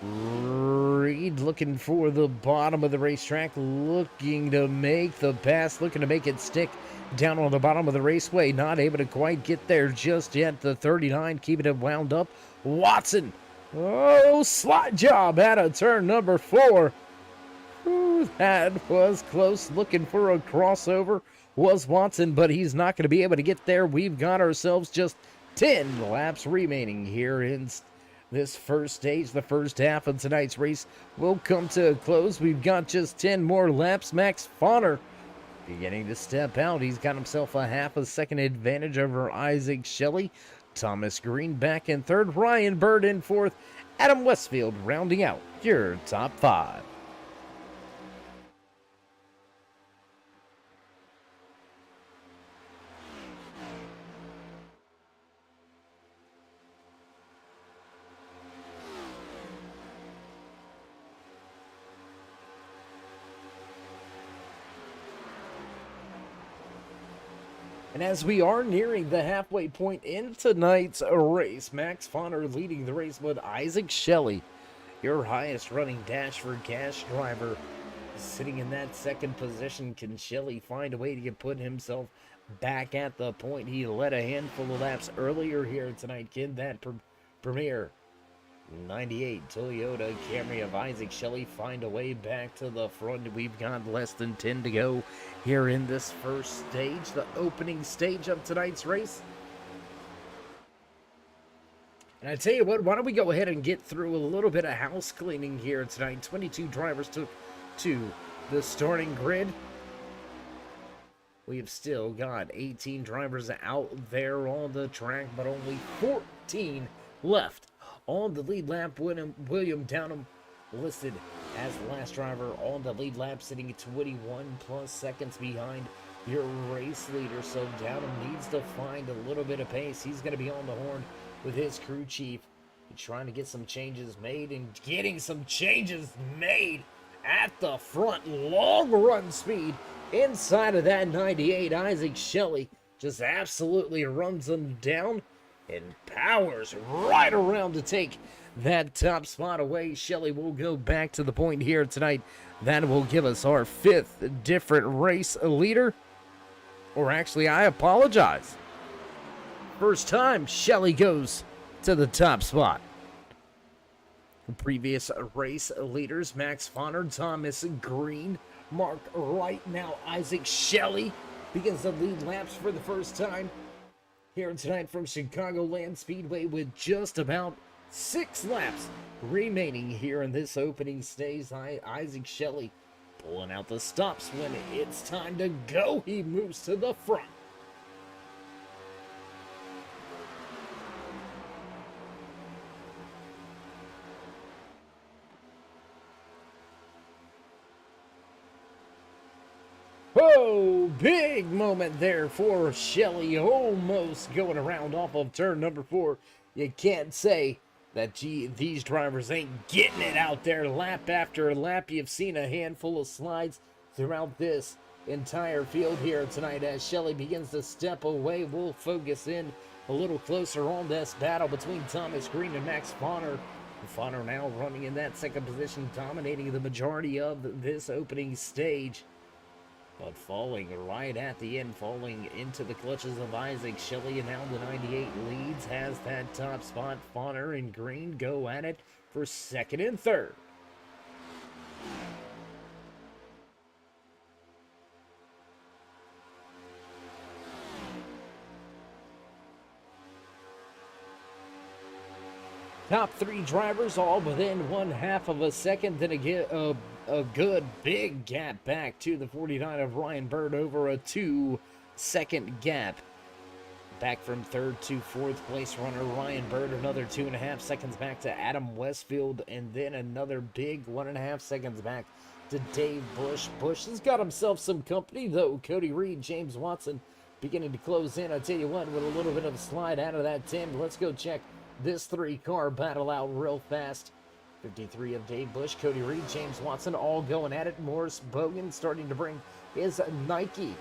Reed looking for the bottom of the racetrack, looking to make the pass, looking to make it stick down on the bottom of the raceway. Not able to quite get there just yet. The 39 keeping it wound up. Watson, oh, slot job out of turn number 4. Ooh, that was close. Looking for a crossover was Watson, but he's not going to be able to get there. We've got ourselves just 10 laps remaining here in this first stage. The first half of tonight's race will come to a close. We've got just 10 more laps. Max Fauner beginning to step out. He's got himself a half a second advantage over Isaac Shelley. Thomas Green back in third. Ryan Bird in fourth. Adam Westfield rounding out your top 5. And as we are nearing the halfway point in tonight's race, Max Fauner leading the race, but Isaac Shelley, your highest running Dash for Cash driver, sitting in that second position. Can Shelley find a way to put himself back at the point he led a handful of laps earlier here tonight? Can that premier 98 Toyota Camry of Isaac Shelley find a way back to the front? We've got less than 10 to go here in this first stage, the opening stage of tonight's race. And I tell you what, why don't we go ahead and get through a little bit of house cleaning here tonight. 22 drivers took to the starting grid. We have still got 18 drivers out there on the track, but only 14 left on the lead lap. William Downham listed as the last driver on the lead lap, sitting at 21 plus seconds behind your race leader. So Downham needs to find a little bit of pace. He's going to be on the horn with his crew chief, trying to get some changes made, and getting some changes made at the front. Long run speed inside of that 98. Isaac Shelley just absolutely runs them down and powers right around to take that top spot away. Shelley will go back to the point here tonight. That will give us our 5th different race leader. Or actually, I apologize. First time Shelley goes to the top spot. Previous race leaders: Max Fauner, Thomas Green, Mark Wright. Now Isaac Shelley begins the lead laps for the first time here tonight from Chicagoland Speedway with just about 6 laps remaining here in this opening stage. Isaac Shelley pulling out the stops when it's time to go. He moves to the front. Oh, big moment there for Shelley, almost going around off of turn number 4. You can't say that these drivers ain't getting it out there lap after lap. You've seen a handful of slides throughout this entire field here tonight as Shelley begins to step away. We'll focus in a little closer on this battle between Thomas Green and Max Fonner. Fonner now running in that second position, dominating the majority of this opening stage. But falling right at the end, falling into the clutches of Isaac Shelley, and now the 98 leads, has that top spot. Fonner and Green go at it for second and third. Top 3 drivers all within 1/2 of a second. Then again, a good big gap back to the 49 of Ryan Bird, over a 2-second gap. Back from 3rd to 4th place runner Ryan Bird, another 2.5 seconds back to Adam Westfield, and then another big 1.5 seconds back to Dave Bush. Bush has got himself some company though. Cody Reed, James Watson beginning to close in. I tell you what, with a little bit of a slide out of that 10, let's go check this 3-car battle out real fast. 53 of Dave Bush, Cody Reed, James Watson, all going at it. Morris Bogan starting to bring his Nike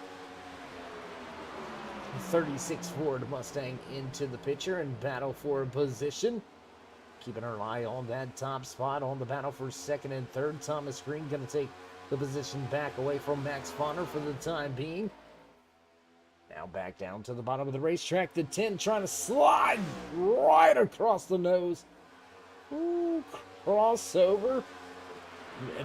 36 Ford Mustang into the picture and battle for a position. Keeping our eye on that top spot on the battle for second and third. Thomas Green going to take the position back away from Max Fonner for the time being. Now back down to the bottom of the racetrack. The 10 trying to slide right across the nose. Ooh, crossover.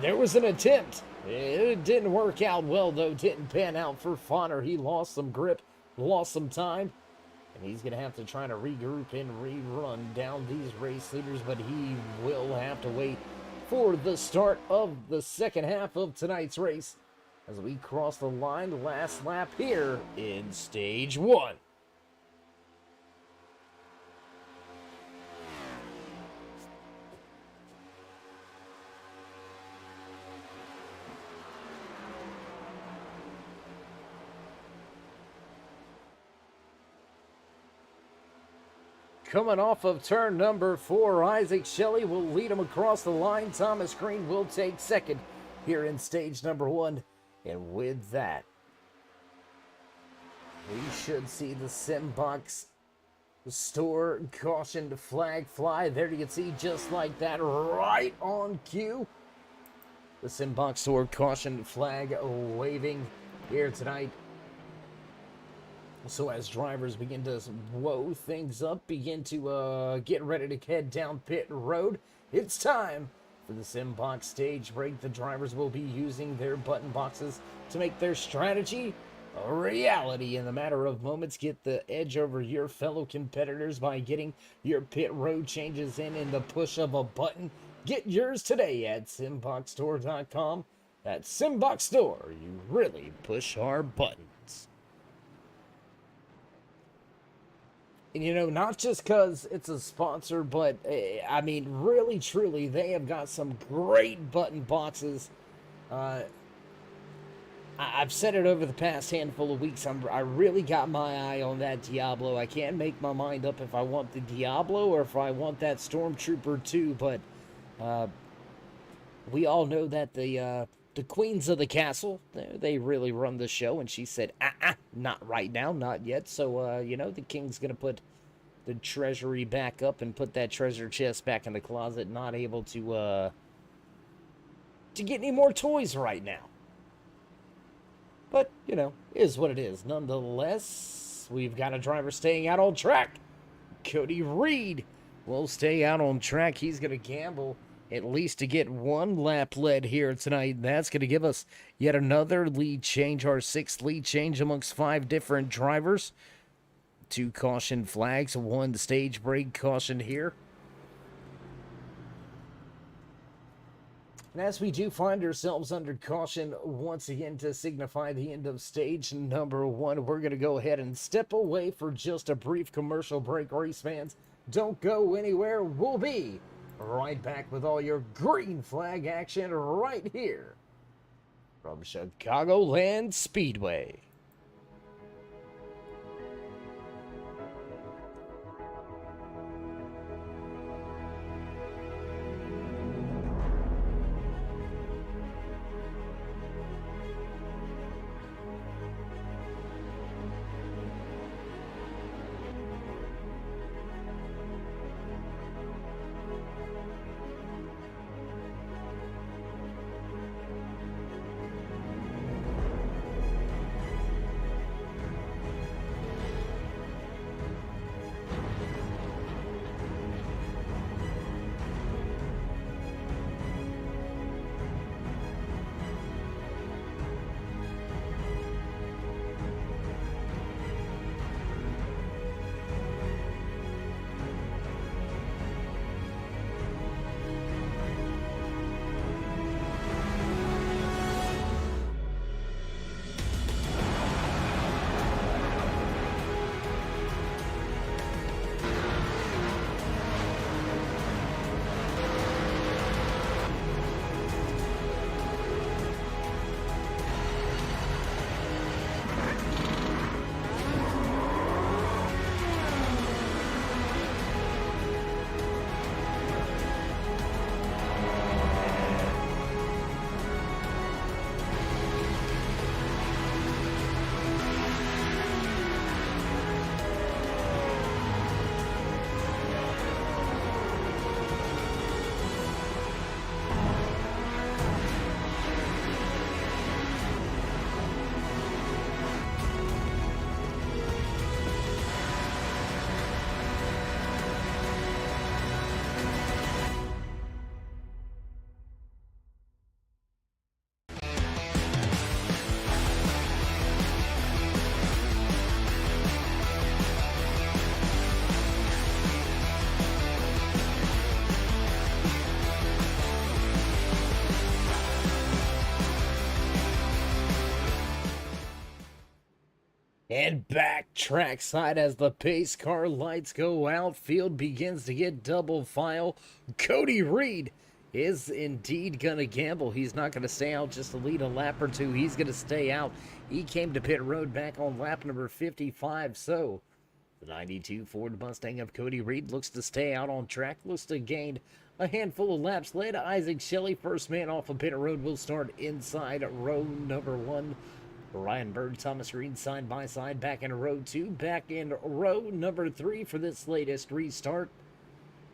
There was an attempt. It didn't work out well, though. Didn't pan out for Fonner. He lost some grip, lost some time. And he's going to have to try to regroup and rerun down these race leaders. But he will have to wait for the start of the second half of tonight's race as we cross the line, last lap here in stage 1. Coming off of turn number 4, Isaac Shelley will lead him across the line. Thomas Green will take second here in stage number 1. And with that, we should see the Simbox store caution flag fly. There you can see, just like that, right on cue, the Simbox store caution flag waving here tonight. So as drivers begin to woe things up, begin to get ready to head down pit road, it's time for the Simbox stage break. The drivers will be using their button boxes to make their strategy a reality in the matter of moments. Get the edge over your fellow competitors by getting your pit road changes in the push of a button. Get yours today at simboxstore.com. At Simbox Store, you really push our buttons. And you know, not just because it's a sponsor, but I mean, really, truly, they have got some great button boxes. I've said it over the past handful of weeks. I really got my eye on that Diablo. I can't make my mind up if I want the Diablo or if I want that Stormtrooper too. But we all know that the queens of the castle, they really run the show. And she said, not right now, not yet. So, you know, the king's going to put the treasury back up and put that treasure chest back in the closet. Not able to get any more toys right now. But, you know, is what it is. Nonetheless, we've got a driver staying out on track. Cody Reed will stay out on track. He's going to gamble at least to get one lap led here tonight. That's going to give us yet another lead change, our 6th lead change amongst 5 different drivers. 2 caution flags, 1 stage break caution here. And as we do find ourselves under caution once again to signify the end of stage number 1, we're going to go ahead and step away for just a brief commercial break. Race fans, don't go anywhere. We'll be right back with all your green flag action right here from Chicagoland Speedway. And back trackside as the pace car lights go out. Field begins to get double file. Cody Reed is indeed going to gamble. He's not going to stay out just to lead a lap or two. He's going to stay out. He came to pit road back on lap number 55. So the 92 Ford Mustang of Cody Reed looks to stay out on track. Looks to gain a handful of laps. Led Isaac Shelley, first man off of pit road, will start inside row number 1. Ryan Bird, Thomas Reed, side by side, back in row 2, back in row number 3 for this latest restart.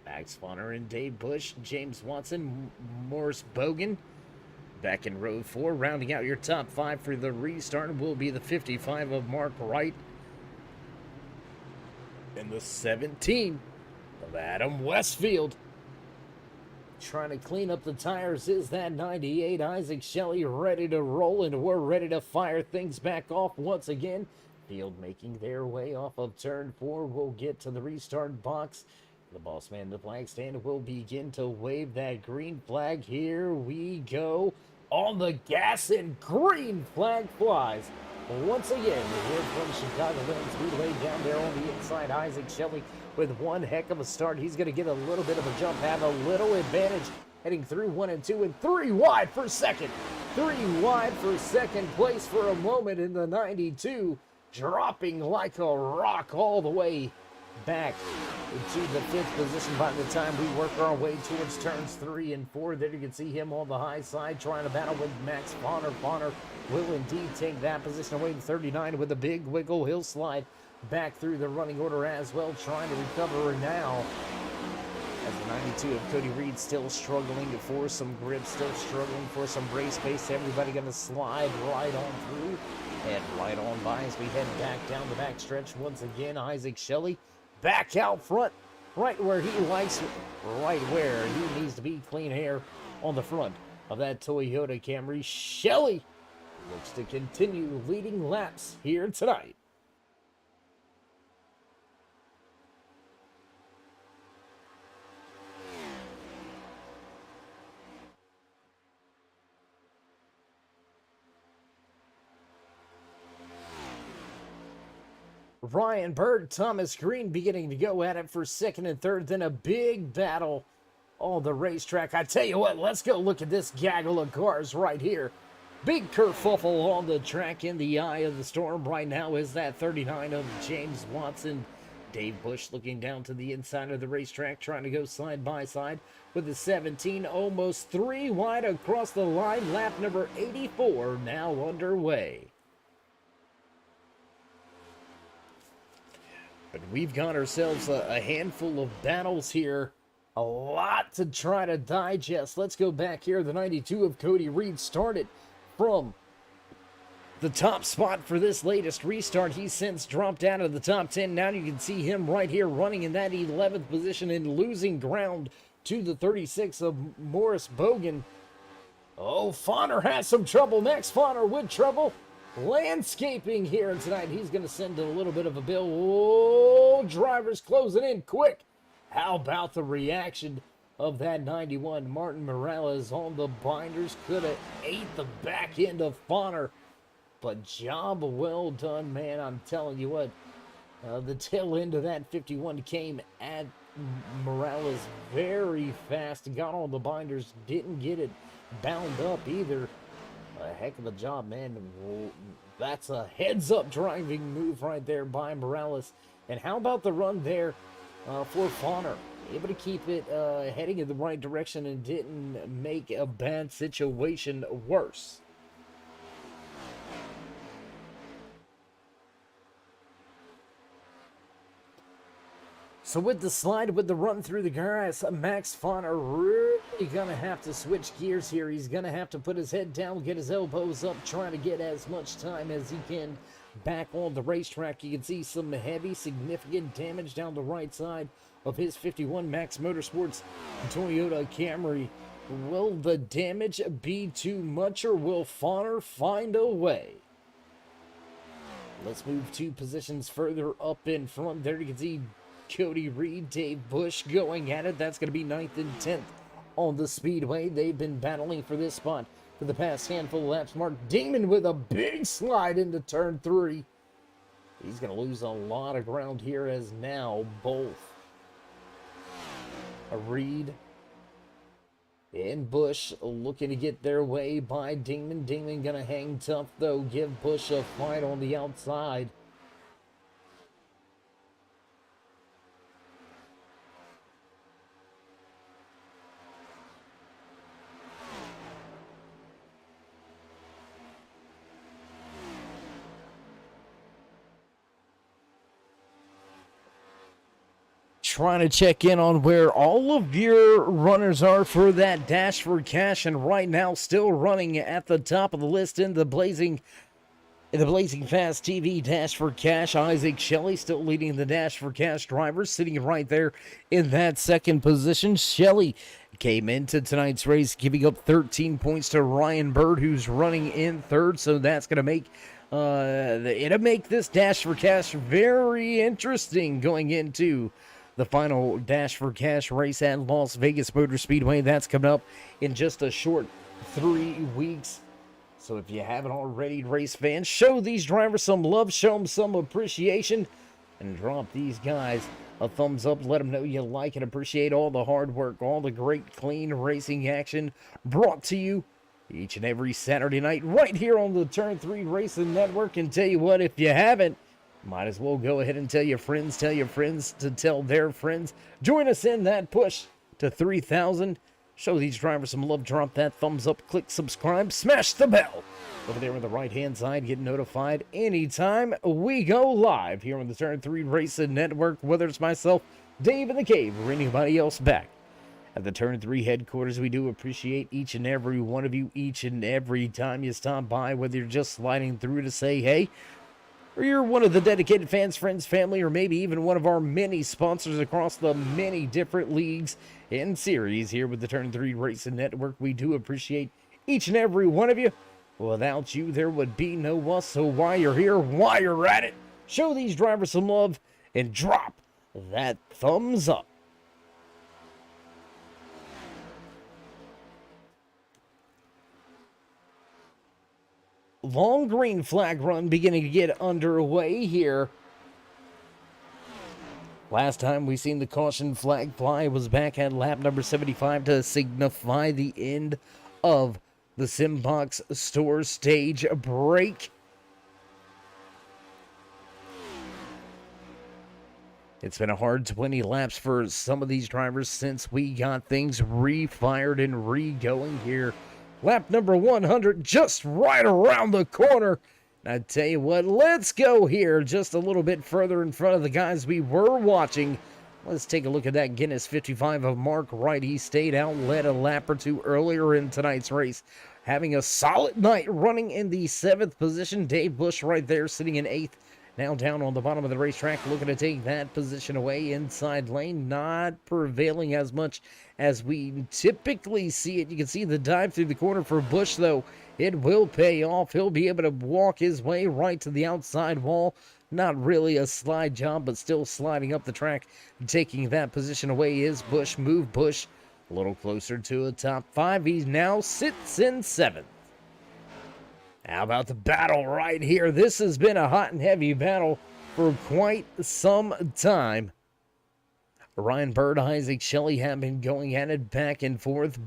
Max Bonner and Dave Bush, James Watson, Morris Bogan, back in row 4. Rounding out your top 5 for the restart will be the 55 of Mark Wright and the 17 of Adam Westfield. Trying to clean up the tires is that 98 Isaac Shelley, ready to roll, and we're ready to fire things back off once again. Field making their way off of turn 4. We'll get to the restart box. The boss man, the flag stand, will begin to wave that green flag. Here we go on the gas, and green flag flies. Once again, here from Chicagoland Speedway down there on the inside, Isaac Shelley with one heck of a start. He's going to get a little bit of a jump, have a little advantage, heading through 1 and 2, and 3 wide for second. 3 wide for second place for a moment in the 92, dropping like a rock all the way back to the 5th position by the time we work our way towards turns 3 and 4. There you can see him on the high side trying to battle with Max Bonner. Bonner will indeed take that position away to 39 with a big wiggle. He'll slide back through the running order as well, trying to recover now. As the 92 of Cody Reed still struggling for some grip, still struggling for some race pace. Everybody going to slide right on through and right on by as we head back down the back stretch. Once again, Isaac Shelley back out front, right where he likes it, right where he needs to be. Clean air on the front of that Toyota Camry. Shelley looks to continue leading laps here tonight. Ryan Bird, Thomas Green beginning to go at it for second and third. Then a big battle on the racetrack. I tell you what, let's go look at this gaggle of cars right here. Big kerfuffle on the track in the eye of the storm right now is that 39 of James Watson. Dave Bush looking down to the inside of the racetrack, trying to go side by side with the 17, almost 3 wide across the line. Lap number 84 now underway. But we've got ourselves a handful of battles here. A lot to try to digest. Let's go back here. The 92 of Cody Reed started from the top spot for this latest restart. He's since dropped out of the top 10. Now you can see him right here running in that 11th position and losing ground to the 36 of Morris Bogan. Oh, Fauner has some trouble next. Fauner with trouble. Landscaping here tonight. He's going to send a little bit of a bill. Oh, drivers closing in quick. How about the reaction of that 91? Martin Morales on the binders. Could have ate the back end of Fauner. But job well done, man. I'm telling you what. The tail end of that 51 came at Morales very fast. Got on the binders. Didn't get it bound up either. A heck of a job, man. That's a heads-up driving move right there by Morales. And how about the run there for Fauner? Able to keep it heading in the right direction and didn't make a bad situation worse. So with the slide, with the run through the grass, Max Fauner really going to have to switch gears here. He's going to have to put his head down, get his elbows up, trying to get as much time as he can back on the racetrack. You can see some heavy, significant damage down the right side of his 51 Max Motorsports Toyota Camry. Will the damage be too much, or will Fauner find a way? Let's move 2 positions further up in front. There you can see Cody Reed, Dave Bush going at it. That's going to be 9th and 10th on the speedway. They've been battling for this spot for the past handful of laps. Mark Damon with a big slide into turn 3. He's going to lose a lot of ground here, as now both Reed and Bush looking to get their way by Damon. Damon going to hang tough, though. Give Bush a fight on the outside. Trying to check in on where all of your runners are for that Dash for Cash, and right now still running at the top of the list in the Blazing Fast TV Dash for Cash. Isaac Shelley still leading the Dash for Cash drivers, sitting right there in that second position. Shelley came into tonight's race giving up 13 points to Ryan Bird, who's running in third, so that's going to make it'll make this Dash for Cash very interesting going into the final Dash for Cash race at Las Vegas Motor Speedway. That's coming up in just a short 3 weeks. So if you haven't already, race fans, show these drivers some love, show them some appreciation, and drop these guys a thumbs up. Let them know you like and appreciate all the hard work, all the great, clean racing action brought to you each and every Saturday night right here on the Turn 3 Racing Network. And tell you what, if you haven't, might as well go ahead and tell your friends to tell their friends. Join us in that push to 3,000. Show these drivers some love. Drop that thumbs up, click subscribe, smash the bell over there on the right-hand side. Get notified anytime we go live here on the Turn 3 Racing Network, whether it's myself, Dave in the Cave, or anybody else back at the Turn 3 headquarters. We do appreciate each and every one of you each and every time you stop by, whether you're just sliding through to say hey, or you're one of the dedicated fans, friends, family, or maybe even one of our many sponsors across the many different leagues and series here with the Turn 3 Racing Network. We do appreciate each and every one of you. Without you, there would be no us. So while you're here, while you're at it, show these drivers some love and drop that thumbs up. Long green flag run beginning to get underway here Last time we seen the caution flag fly was back at lap number 75 to signify the end of the Simbox Store stage break. It's been a hard 20 laps for some of these drivers since we got things refired and re-going here. Lap number 100 just right around the corner. And I tell you what, let's go here just a little bit further in front of the guys we were watching. Let's take a look at that Guinness 55 of Mark Wright. He stayed out, led a lap or two earlier in tonight's race. Having a solid night, running in the 7th position. Dave Bush right there sitting in 8th. Now down on the bottom of the racetrack, looking to take that position away inside lane. Not prevailing as much as we typically see it. You can see the dive through the corner for Bush, though. It will pay off. He'll be able to walk his way right to the outside wall. Not really a slide job, but still sliding up the track. Taking that position away is Bush. Move Bush a little closer to a top 5. He now sits in 7th. How about the battle right here? This has been a hot and heavy battle for quite some time. Ryan Bird, Isaac Shelley have been going at it back and forth,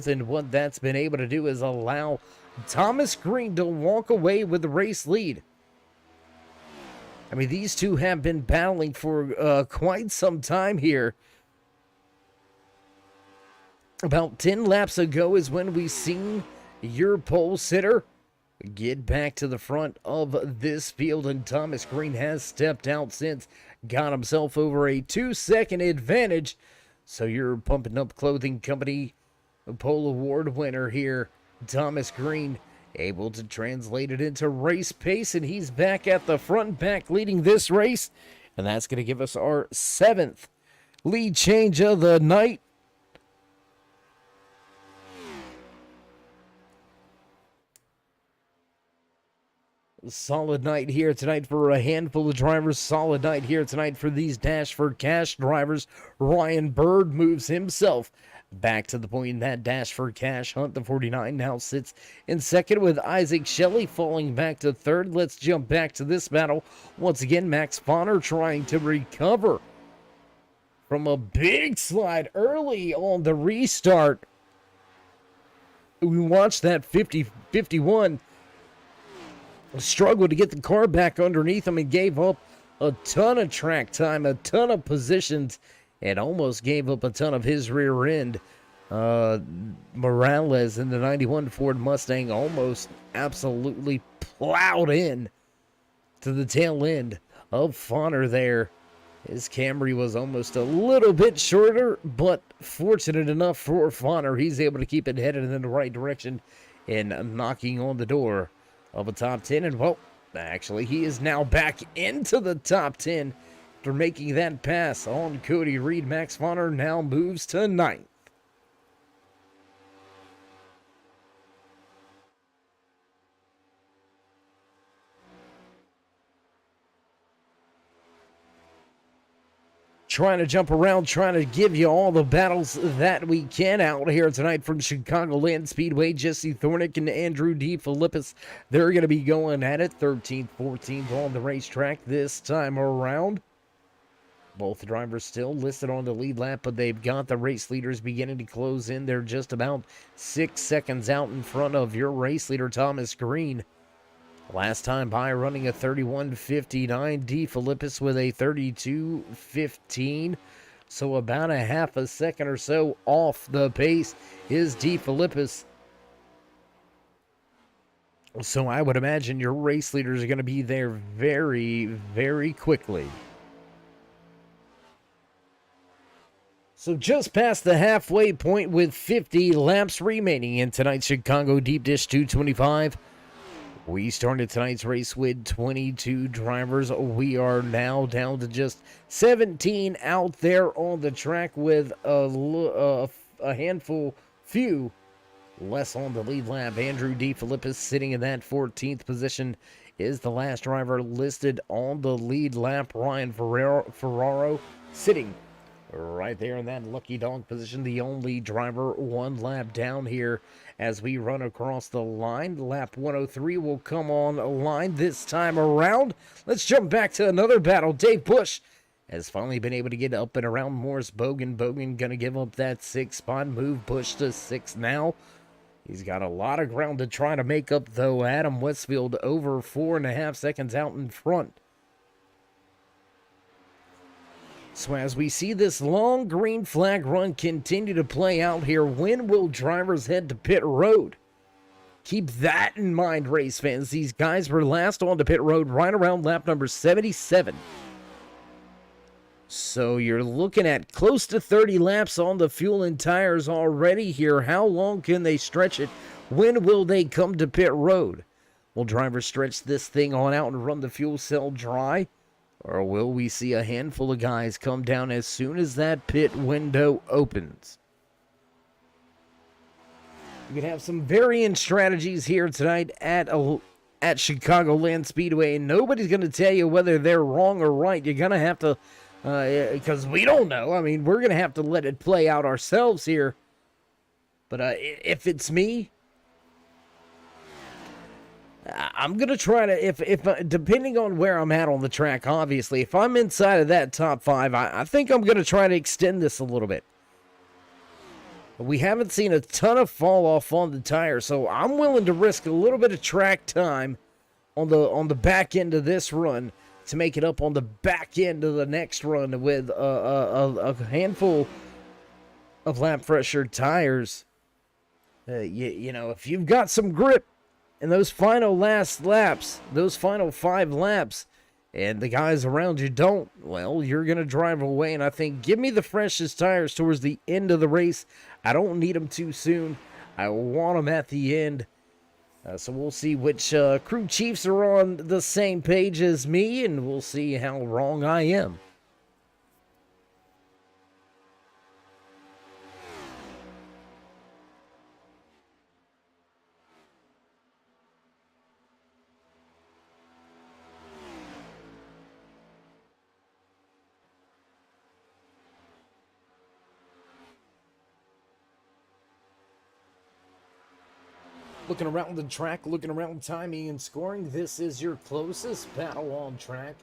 and what that's been able to do is allow Thomas Green to walk away with the race lead. I mean, these two have been battling for quite some time here. About 10 laps ago is when we seen your pole sitter get back to the front of this field, and Thomas Green has stepped out since, got himself over a 2-second advantage. So your Pumping Up Clothing Company pole award winner here, Thomas Green, able to translate it into race pace, and he's back at the front, back leading this race, and that's going to give us our 7th lead change of the night. Solid night here tonight for a handful of drivers. Solid night here tonight for these Dash for Cash drivers. Ryan Bird moves himself back to the point in that Dash for Cash hunt. The 49 now sits in 2nd with Isaac Shelley falling back to 3rd. Let's jump back to this battle. Once again, Max Bonner trying to recover from a big slide early on the restart. We watched that 51 struggled to get the car back underneath him and gave up a ton of track time, a ton of positions, and almost gave up a ton of his rear end. Morales in the 91 Ford Mustang almost absolutely plowed in to the tail end of Fonner there. His Camry was almost a little bit shorter, but fortunate enough for Fonner, he's able to keep it headed in the right direction and knocking on the door of a top 10, and well, actually, he is now back into the top 10 after making that pass on Cody Reed. Max Fonner now moves to 9th. Trying to jump around, trying to give you all the battles that we can out here tonight from Chicagoland Speedway. Jesse Thornick and Andrew D. Philippus, they're going to be going at it 13th, 14th on the racetrack this time around. Both drivers still listed on the lead lap, but they've got the race leaders beginning to close in. They're just about 6 seconds out in front of your race leader, Thomas Green. Last time by running a 31:59, D. Philippus with a 32:15. So about a half a second or so off the pace is D. Philippus. So I would imagine your race leaders are going to be there very, very quickly. So just past the halfway point with 50 laps remaining in tonight's Chicago Deep Dish 225. We started tonight's race with 22 drivers. We are now down to just 17 out there on the track with a few less on the lead lap. Andrew D. Philippus sitting in that 14th position is the last driver listed on the lead lap. Ryan Ferraro sitting right there in that lucky dog position, the only driver 1 lap down here as we run across the line. Lap 103 will come on line this time around. Let's jump back to another battle. Dave Bush has finally been able to get up and around Morris Bogan. Bogan going to give up that 6th spot, move Bush to 6th now. He's got a lot of ground to try to make up, though. Adam Westfield over 4.5 seconds out in front. So as we see this long green flag run continue to play out here, when will drivers head to pit road? Keep that in mind, race fans. These guys were last on to pit road right around lap number 77. So you're looking at close to 30 laps on the fuel and tires already here. How long can they stretch it? When will they come to pit road? Will drivers stretch this thing on out and run the fuel cell dry? Or will we see a handful of guys come down as soon as that pit window opens? You can have some varying strategies here tonight at Chicagoland Speedway. And nobody's going to tell you whether they're wrong or right. You're going to have to, because we don't know. I mean, we're going to have to let it play out ourselves here. But if it's me, I'm going to try to, if depending on where I'm at on the track, obviously, if I'm inside of that top 5, I think I'm going to try to extend this a little bit. We haven't seen a ton of fall off on the tire, so I'm willing to risk a little bit of track time on the back end of this run to make it up on the back end of the next run with a handful of lap fresher tires. You know, if you've got some grip in those final last laps, those final 5 laps, and the guys around you don't, well, you're going to drive away. And I think give me the freshest tires towards the end of the race. I don't need them too soon. I want them at the end. So we'll see which crew chiefs are on the same page as me, and we'll see how wrong I am. Looking around the track, looking around timing and scoring, this is your closest battle on track.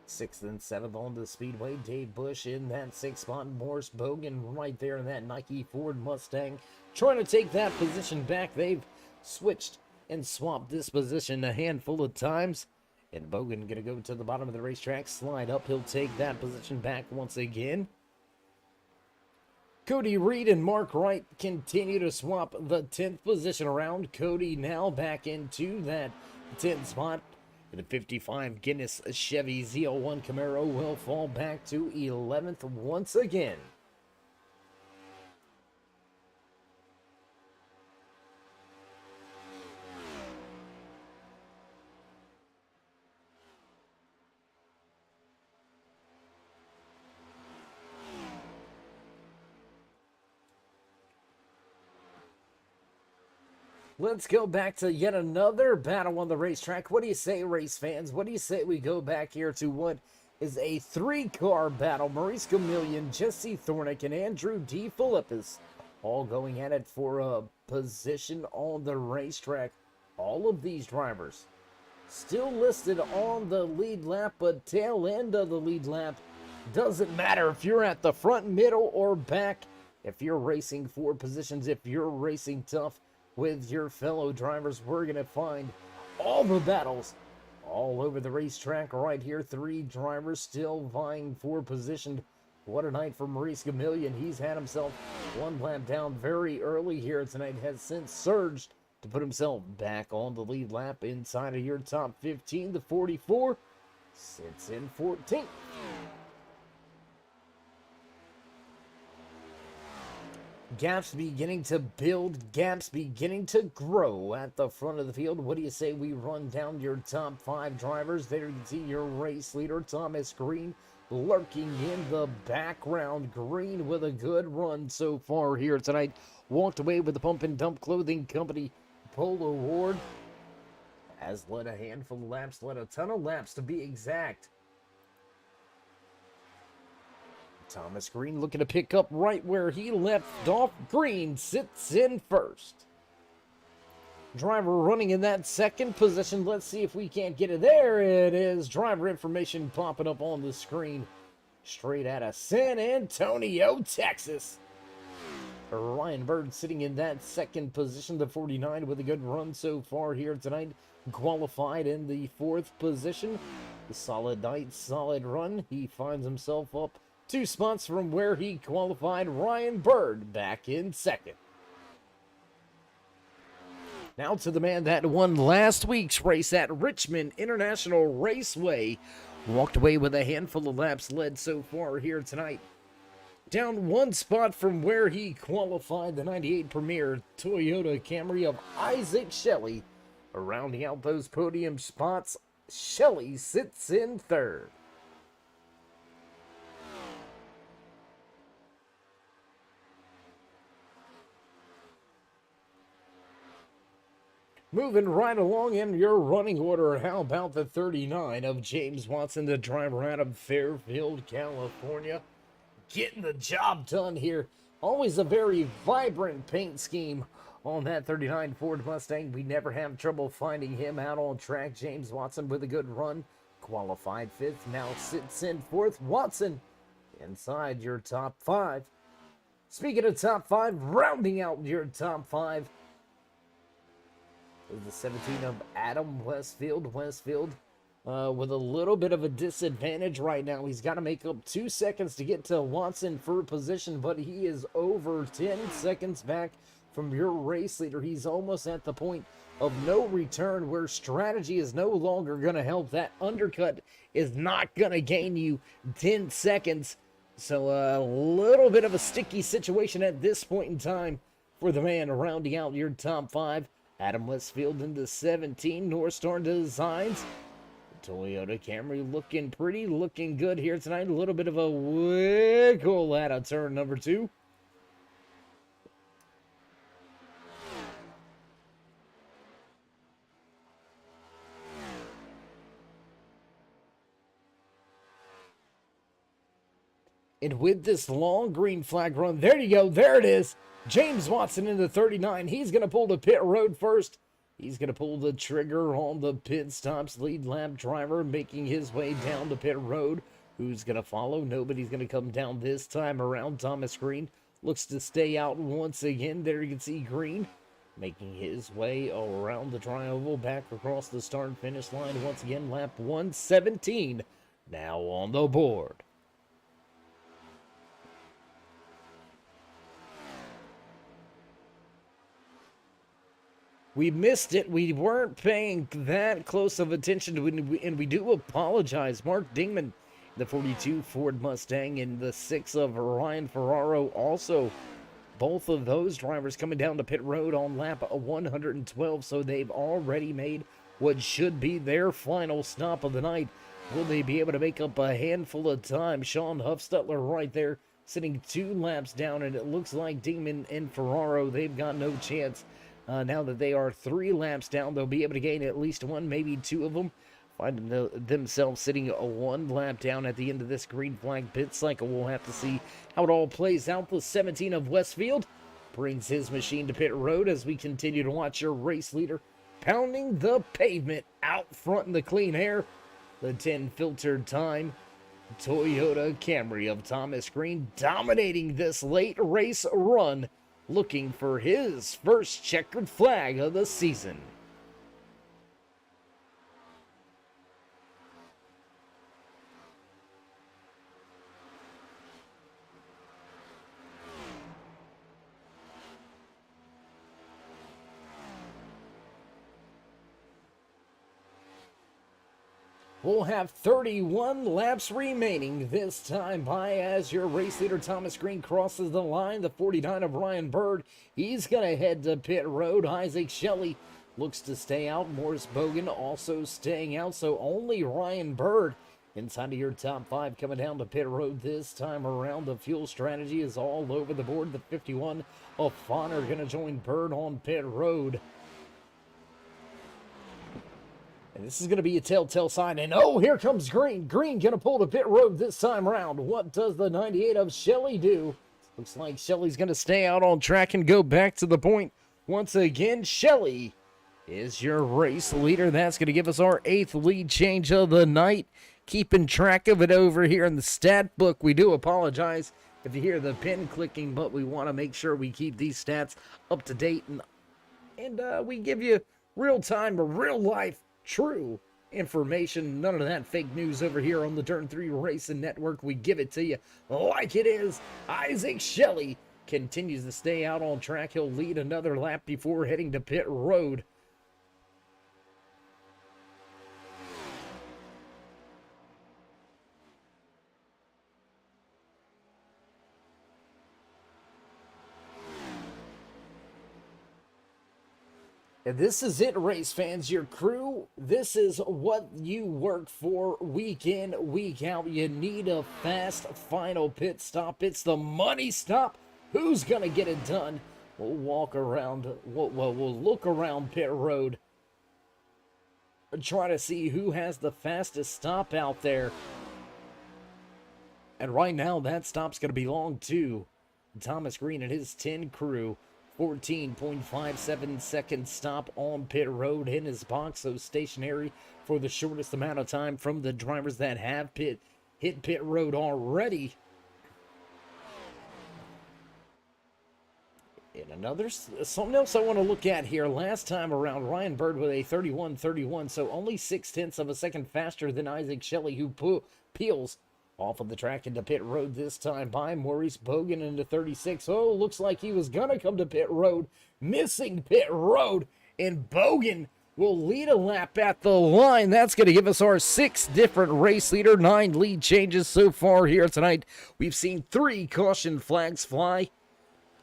6th and 7th on the speedway. Dave Bush in that 6th spot. Morris Bogan right there in that Nike Ford Mustang, trying to take that position back. They've switched and swapped this position a handful of times. And Bogan going to go to the bottom of the racetrack, slide up. He'll take that position back once again. Cody Reed and Mark Wright continue to swap the 10th position around. Cody now back into that 10th spot. The 55 Guinness Chevy Z01 Camaro will fall back to 11th once again. Let's go back to yet another battle on the racetrack. What do you say, race fans? What do you say we go back here to what is a 3-car battle? Maurice Gamillion, Jesse Thornick, and Andrew D. Philippus all going at it for a position on the racetrack. All of these drivers still listed on the lead lap, but tail end of the lead lap. Doesn't matter if you're at the front, middle, or back. If you're racing for positions, if you're racing tough with your fellow drivers, we're going to find all the battles all over the racetrack right here. 3 drivers still vying for position. What a night for Maurice Gamillion. He's had himself 1 lap down very early here tonight, has since surged to put himself back on the lead lap inside of your top 15. The 44 sits in 14th. Gaps beginning to build, gaps beginning to grow at the front of the field. What do you say we run down your top 5 drivers? There you can see your race leader, Thomas Green, lurking in the background. Green with a good run so far here tonight. Walked away with the Pump and Dump Clothing Company Polo Award. Has led a handful of laps, led a ton of laps to be exact. Thomas Green looking to pick up right where he left off. Green sits in first. Driver running in that 2nd position. Let's see if we can't get it. There it is. Driver information popping up on the screen, straight out of San Antonio, Texas. Ryan Bird sitting in that second position, the 49, with a good run so far here tonight. Qualified in the 4th position. A solid night, solid run. He finds himself up 2 spots from where he qualified. Ryan Bird back in 2nd. Now to the man that won last week's race at Richmond International Raceway. Walked away with a handful of laps led so far here tonight. Down 1 spot from where he qualified, the 98 Premier Toyota Camry of Isaac Shelley. Rounding out those podium spots, Shelley sits in 3rd. Moving right along in your running order, how about the 39 of James Watson, the driver out of Fairfield, California. Getting the job done here. Always a very vibrant paint scheme on that 39 Ford Mustang. We never have trouble finding him out on track. James Watson with a good run. Qualified 5th, now sits in 4th. Watson inside your top 5. Speaking of top 5, rounding out your top 5 is the 17 of Adam Westfield. Westfield with a little bit of a disadvantage right now. He's got to make up 2 seconds to get to Watson for position, but he is over 10 seconds back from your race leader. He's almost at the point of no return where strategy is no longer going to help. That undercut is not going to gain you 10 seconds. So a little bit of a sticky situation at this point in time for the man rounding out your top 5. Adam Westfield into 17, North Star Designs. Toyota Camry looking pretty, looking good here tonight. A little bit of a wiggle out of turn number 2. And with this long green flag run, there you go, there it is. James Watson into 39. He's going to pull the pit road first. He's going to pull the trigger on the pit stops. Lead lap driver making his way down the pit road. Who's going to follow? Nobody's going to come down this time around. Thomas Green looks to stay out once again. There you can see Green making his way around the tri-oval, back across the start-finish line. Once again, lap 117 now on the board. We missed it. We weren't paying that close of attention to it, and we do apologize. Mark Dingman, the 42 Ford Mustang, and the 6 of Ryan Ferraro, also both of those drivers coming down the pit road on lap 112, so they've already made what should be their final stop of the night. Will they be able to make up a handful of time? Sean Huffstutler right there, sitting 2 laps down, and it looks like Dingman and Ferraro, they've got no chance. Now that they are 3 laps down, they'll be able to gain at least 1, maybe 2 of them. Finding themselves sitting 1 lap down at the end of this green flag pit cycle. We'll have to see how it all plays out. The 17 of Westfield brings his machine to pit road as we continue to watch your race leader pounding the pavement out front in the clean air. The 10 filtered time Toyota Camry of Thomas Green dominating this late race run, looking for his first checkered flag of the season. We'll have 31 laps remaining this time by as your race leader Thomas Green crosses the line. The 49 of Ryan Bird, he's going to head to pit road. Isaac Shelley looks to stay out. Morris Bogan also staying out. So only Ryan Bird inside of your top 5 coming down to pit road this time around. The fuel strategy is all over the board. The 51 of Fonner going to join Bird on pit road. And this is going to be a telltale sign. And oh, here comes Green. Green going to pull the pit road this time around. What does the 98 of Shelley do? Looks like Shelley's going to stay out on track and go back to the point. Once again, Shelley is your race leader. That's going to give us our 8th lead change of the night. keeping track of it over here in the stat book. We do apologize if you hear the pen clicking, but we want to make sure we keep these stats up to date, and we give you real-time or real-life true information. None of that fake news over here on the Turn 3 Racing Network. We give it to you like it is. Isaac Shelley continues to stay out on track. He'll lead another lap before heading to pit road. And this is it, race fans, your crew. This is what you work for week in, week out. You need a fast final pit stop. It's the money stop. Who's going to get it done? We'll walk around, we'll look around pit road. Try to see who has the fastest stop out there. And right now, that stop's going to belong to Thomas Green and his 10 crew. 14.57 second stop on pit road in his box, so stationary for the shortest amount of time from the drivers that have hit pit road already. And something else I want to look at here. Last time around, Ryan Bird with a 31.31, so only 0.6 of a second faster than Isaac Shelley, who peels off of the track into pit road this time by Maurice Bogan into 36. Oh, looks like he was going to come to pit road, missing pit road, and Bogan will lead a lap at the line. That's going to give us our 6 different race leader, 9 lead changes so far here tonight. We've seen 3 caution flags fly.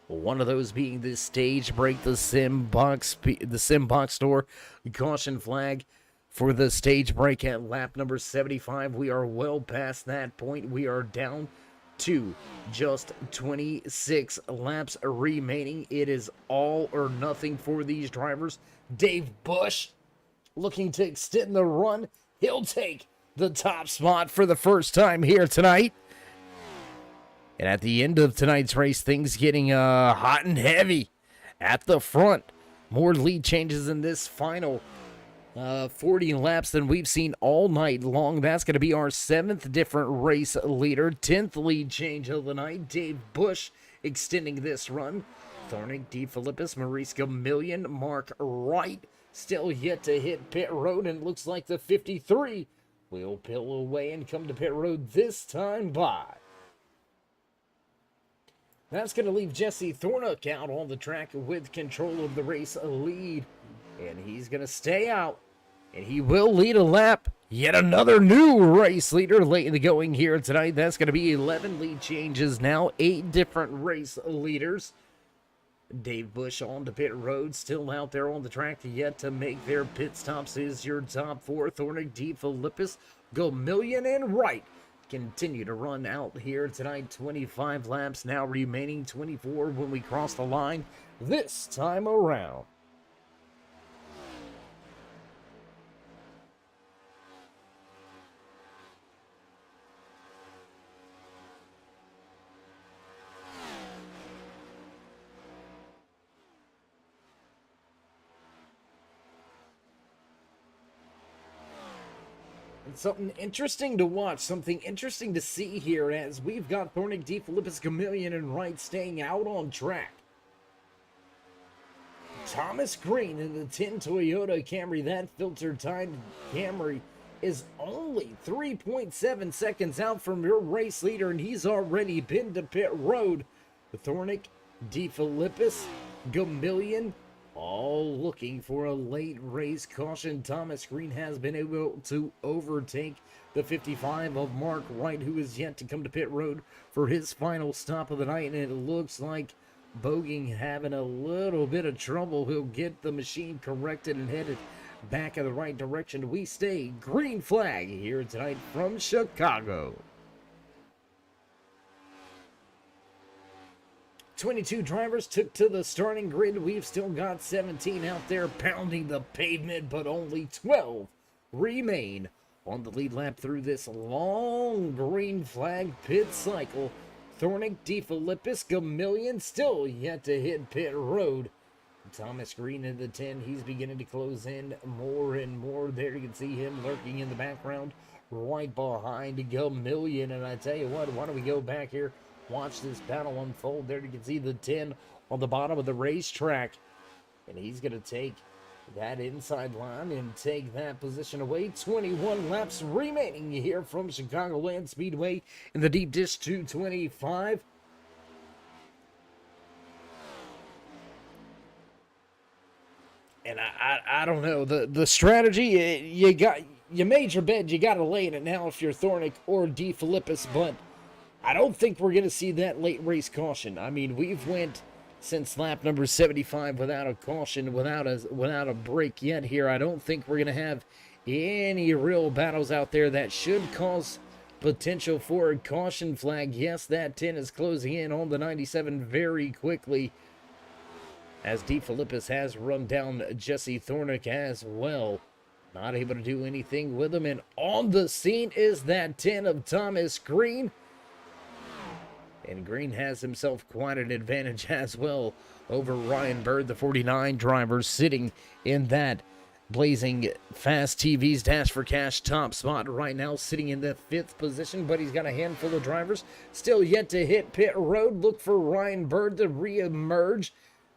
One of those being the stage break, the sim box door caution flag for the stage break at lap number 75. We are well past that point. We are down to just 26 laps remaining. It is all or nothing for these drivers. Dave Bush looking to extend the run. He'll take the top spot for the first time here tonight. And at the end of tonight's race, things getting hot and heavy at the front. More lead changes in this final 40 laps than we've seen all night long. That's going to be our 7th different race leader. 10th lead change of the night. Dave Bush extending this run. Thornick, DeFilippis, Maurice Gamillion, Mark Wright still yet to hit pit road. And it looks like the 53 will peel away and come to pit road this time by. That's going to leave Jesse Thornick out on the track with control of the race lead. And he's going to stay out. And he will lead a lap. Yet another new race leader late in the going here tonight. That's going to be 11 lead changes now. 8 different race leaders. Dave Bush on to pit road. Still out there on the track yet to make their pit stops is your top 4. Thornick, DeFilippis, Gamillion, and Wright continue to run out here tonight. 25 laps now remaining. 24 when we cross the line this time around. Something interesting to watch, something interesting to see here as we've got Thornick, DeFilippis, Gamillion, and Wright staying out on track. Thomas Green in the 10 Toyota Camry, that filter-timed Camry, is only 3.7 seconds out from your race leader, and he's already been to pit road. Thornick, DeFilippis, Gamillion, all looking for a late race caution. Thomas Green has been able to overtake the 55 of Mark Wright, who is yet to come to pit road for his final stop of the night. And it looks like Bogan having a little bit of trouble. He'll get the machine corrected and headed back in the right direction. We stay green flag here tonight from Chicago. 22 drivers took to the starting grid. We've still got 17 out there pounding the pavement, but only 12 remain on the lead lap through this long green flag pit cycle. Thornick, DeFilippis, Gamillion still yet to hit pit road. Thomas Green in the 10, he's beginning to close in more and more. There you can see him lurking in the background. right behind Million. And I tell you what, why don't we go back here, watch this battle unfold. There you can see the 10 on the bottom of the racetrack. And he's going to take that inside line and take that position away. 21 laps remaining here from Chicagoland Speedway in the Deep Dish 225. And I don't know, the strategy, you made your bed, you got to lay in it now if you're Thornick or DeFilippis, but I don't think we're going to see that late race caution. I mean, we've went since lap number 75 without a caution, without a break yet here. I don't think we're going to have any real battles out there that should cause potential for a caution flag. Yes, that 10 is closing in on the 97 very quickly, as DeFilippis has run down Jesse Thornick as well. Not able to do anything with him. And on the scene is that 10 of Thomas Green. And Green has himself quite an advantage as well over Ryan Bird, the 49 driver, sitting in that blazing Fast TV's Dash for Cash top spot right now, sitting in the 5th position. But he's got a handful of drivers still yet to hit pit road. Look for Ryan Bird to re-emerge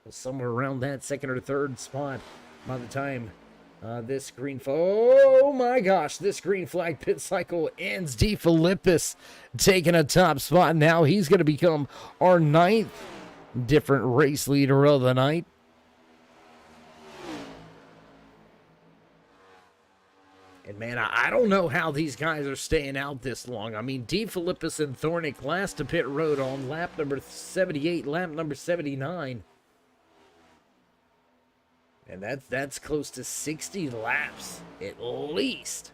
somewhere around that 2nd or 3rd spot by the time this green oh my gosh, this green flag pit cycle ends. DeFilippis taking a top spot. Now he's going to become our 9th different race leader of the night. And man, I don't know how these guys are staying out this long. I mean, DeFilippis and Thornick last to pit road on lap number 78, lap number 79. And that's close to 60 laps, at least,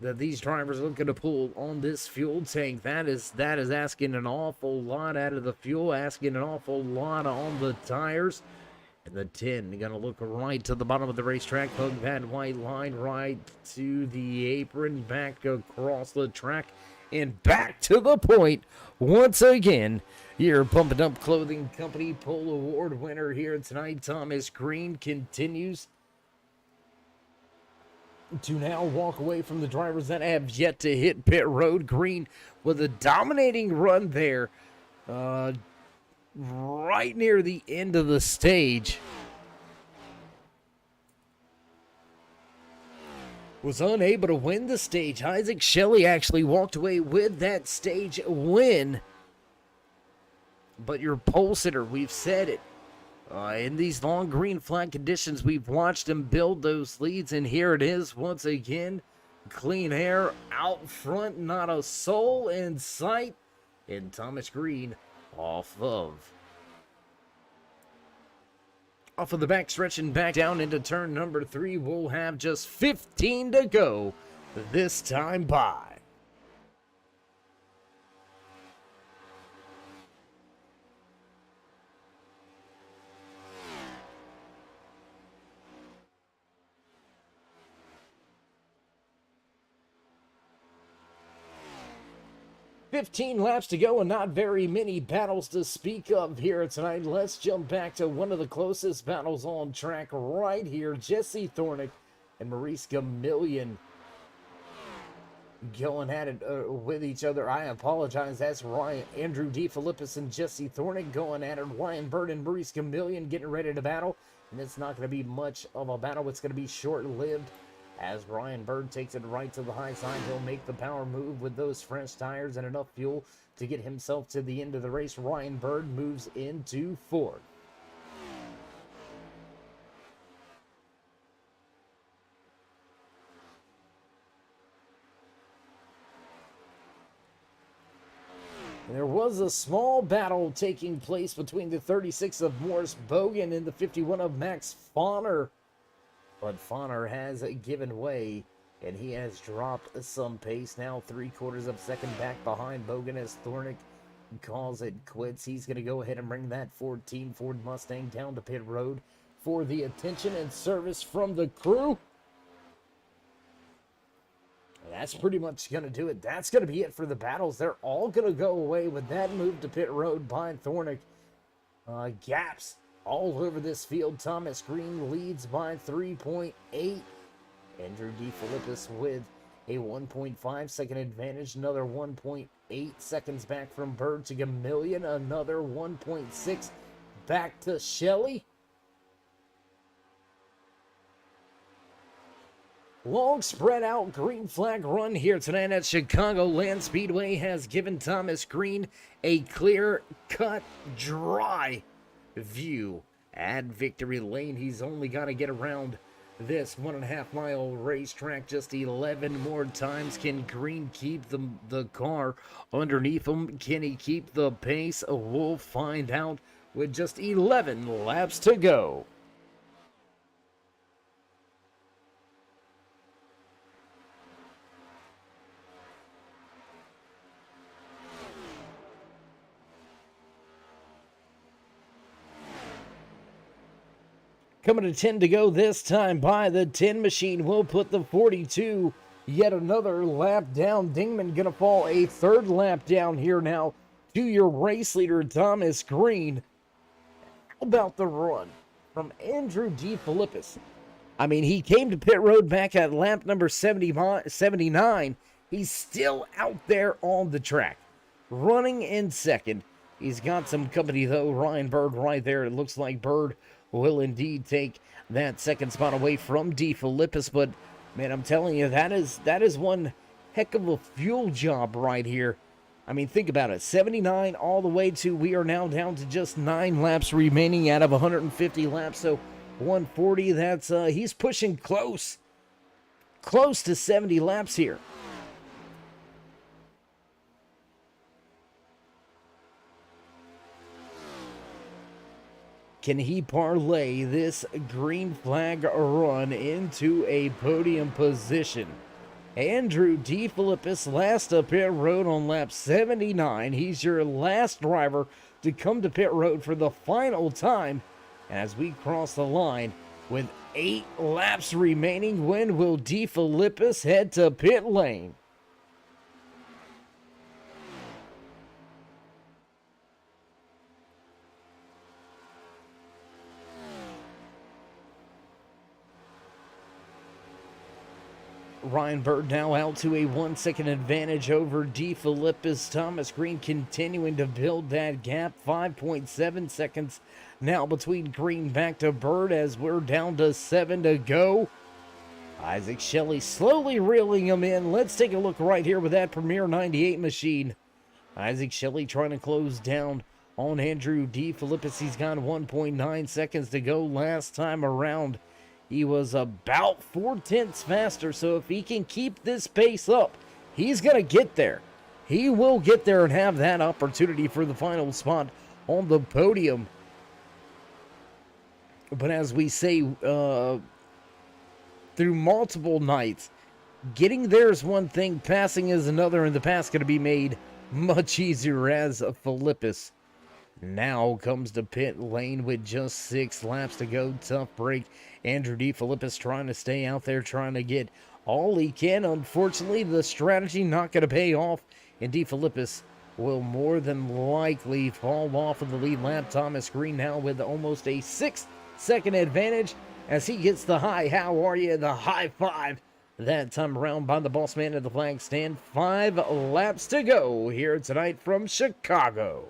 that these drivers are looking to pull on this fuel tank. That is asking an awful lot out of the fuel, asking an awful lot on the tires. And the 10 going to look right to the bottom of the racetrack, hug that white line right to the apron, back across the track, and back to the point once again. Your Pump and Dump Clothing Company Pole Award winner here tonight, Thomas Green, continues to now walk away from the drivers that have yet to hit pit road. Green with a dominating run there, right near the end of the stage. Was unable to win the stage. Isaac Shelley actually walked away with that stage win. But your pole sitter, we've said it. In these long green flag conditions, we've watched him build those leads, and here it is once again. Clean air out front, not a soul in sight. And Thomas Green off of the backstretch and back down into turn number 3. We'll have just 15 to go this time by. $15 laps to go and not very many battles to speak of here tonight. Let's jump back to one of the closest battles on track right here. Jesse Thornick and Maurice Gamillion going at it with each other. I apologize. That's Andrew DeFilippis and Jesse Thornick going at it. Ryan Bird and Maurice Gamillion getting ready to battle. And it's not going to be much of a battle. It's going to be short-lived. As Ryan Bird takes it right to the high side, he'll make the power move with those fresh tires and enough fuel to get himself to the end of the race. Ryan Bird moves into 4th. There was a small battle taking place between the 36 of Morris Bogan and the 51 of Max Fauner. But Fauner has given way, and he has dropped some pace. Now 3/4 of a second back behind Bogan as Thornick calls it quits. He's going to go ahead and bring that 14 Ford Mustang down to pit road for the attention and service from the crew. That's pretty much going to do it. That's going to be it for the battles. They're all going to go away with that move to pit road by Thornick. Gaps all over this field. Thomas Green leads by 3.8. Andrew DeFilippis with a 1.5 second advantage, another 1.8 seconds back from Bird to Gamillion, another 1.6 back to Shelley. Long spread out green flag run here tonight at Chicagoland Speedway has given Thomas Green a clear cut dry view at victory lane. He's only got to get around this 1.5 mile racetrack just 11 more times. Can Green keep the car underneath him? Can he keep the pace? We'll find out with just 11 laps to go. Coming to 10 to go this time by the 10 machine. Will put the 42 yet another lap down. Dingman gonna fall a third lap down here now to your race leader, Thomas Green. How about the run from Andrew DeFilippis? I mean, he came to pit road back at lap number 79. He's still out there on the track, running in second. He's got some company, though. Ryan Bird right there. It looks like Bird will indeed take that second spot away from DeFilippis. But, man, I'm telling you, that is one heck of a fuel job right here. I mean, think about it. 79 all the way to, we are now down to just 9 laps remaining out of 150 laps. So 140, that's, he's pushing close to 70 laps here. Can he parlay this green flag run into a podium position? Andrew DeFilippis last up pit road on lap 79. He's your last driver to come to pit road for the final time as we cross the line with 8 laps remaining. When will DeFilippis head to pit lane? Ryan Bird now out to a 1 second advantage over DeFilippis. Thomas Green continuing to build that gap. 5.7 seconds now between Green back to Bird as we're down to 7 to go. Isaac Shelley slowly reeling him in. Let's take a look right here with that Premier 98 machine. Isaac Shelley trying to close down on Andrew DeFilippis. He's got 1.9 seconds to go. Last time around, he was about 4/10 faster, so if he can keep this pace up, he's going to get there. He will get there and have that opportunity for the final spot on the podium. But as we say, through multiple nights, getting there is one thing, passing is another, and the pass going to be made much easier as Philippis now comes to pit lane with just 6 laps to go. Tough break. Andrew DeFilippis trying to stay out there, trying to get all he can. Unfortunately, the strategy not going to pay off, and DeFilippis will more than likely fall off of the lead lap. Thomas Green now with almost a 6-second advantage as he gets the high. How are you? The high five that time around by the boss man at the flag stand. 5 laps to go here tonight from Chicago.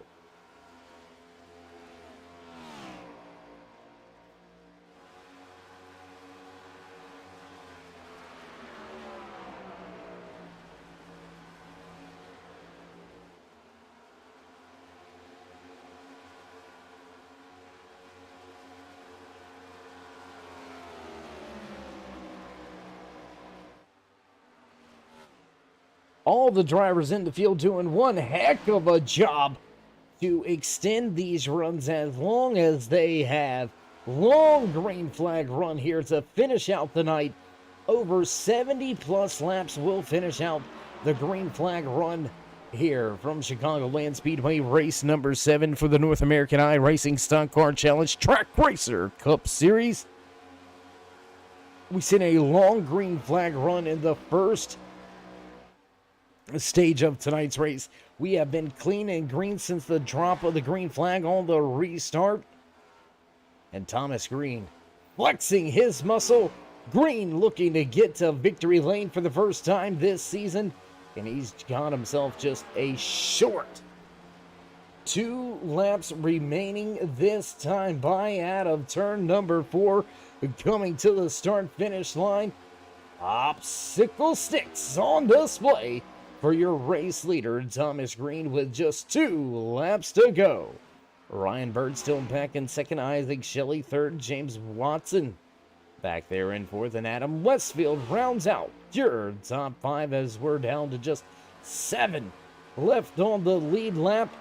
All the drivers in the field doing one heck of a job to extend these runs as long as they have. Long green flag run here to finish out the night. Over 70 plus laps will finish out the green flag run here from Chicagoland Speedway, race number 7 for the North American iRacing Stock Car Challenge Track RACER Cup Series. We've seen a long green flag run in the first stage of tonight's race. We have been clean and green since the drop of the green flag on the restart. And Thomas Green flexing his muscle Green looking to get to victory lane for the first time this season, and he's got himself just a short 2 laps remaining this time by out of turn number 4, coming to the start-finish line. Obstacle sticks on display for your race leader, Thomas Green, with just 2 laps to go. Ryan Bird still back in second, Isaac Shelley third, James Watson back there in fourth, and Adam Westfield rounds out your top 5 as we're down to just 7 left on the lead lap.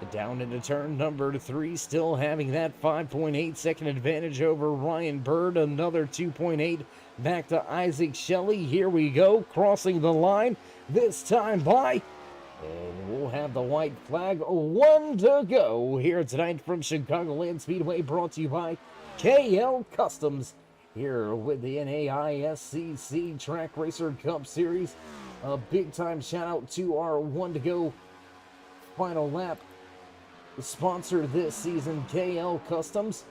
Down into turn number 3, still having that 5.8 second advantage over Ryan Bird. Another 2.8 back to Isaac Shelley. Here we go, crossing the line, this time by. And we'll have the white flag, 1 to go here tonight from Chicagoland Speedway, brought to you by KL Customs. Here with the NAISCC Track Racer Cup Series. A big time shout out to our 1 to go final lap sponsor this season, KL Customs.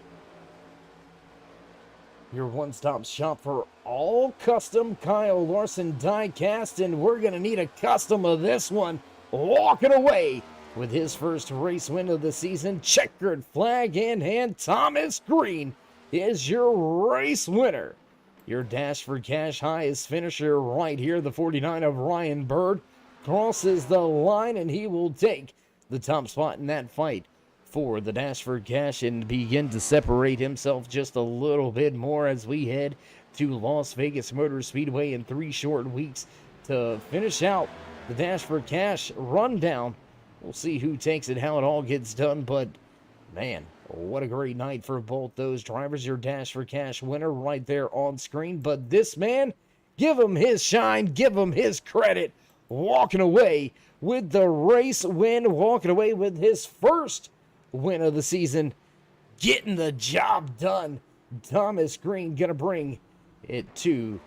Your one-stop shop for all custom Kyle Larson diecast, and we're going to need a custom of this one. Walking away with his first race win of the season, checkered flag in hand, Thomas Green is your race winner. Your Dash for Cash highest finisher right here, the 49 of Ryan Bird, crosses the line, and he will take the top spot in that fight for the Dash for Cash and begin to separate himself just a little bit more as we head to Las Vegas Motor Speedway in 3 short weeks to finish out the Dash for Cash rundown. We'll see who takes it, how it all gets done, but man, what a great night for both those drivers. Your Dash for Cash winner right there on screen, but this man, give him his shine, give him his credit, walking away with the race win, walking away with his first win of the season, getting the job done. Thomas Green gonna bring it to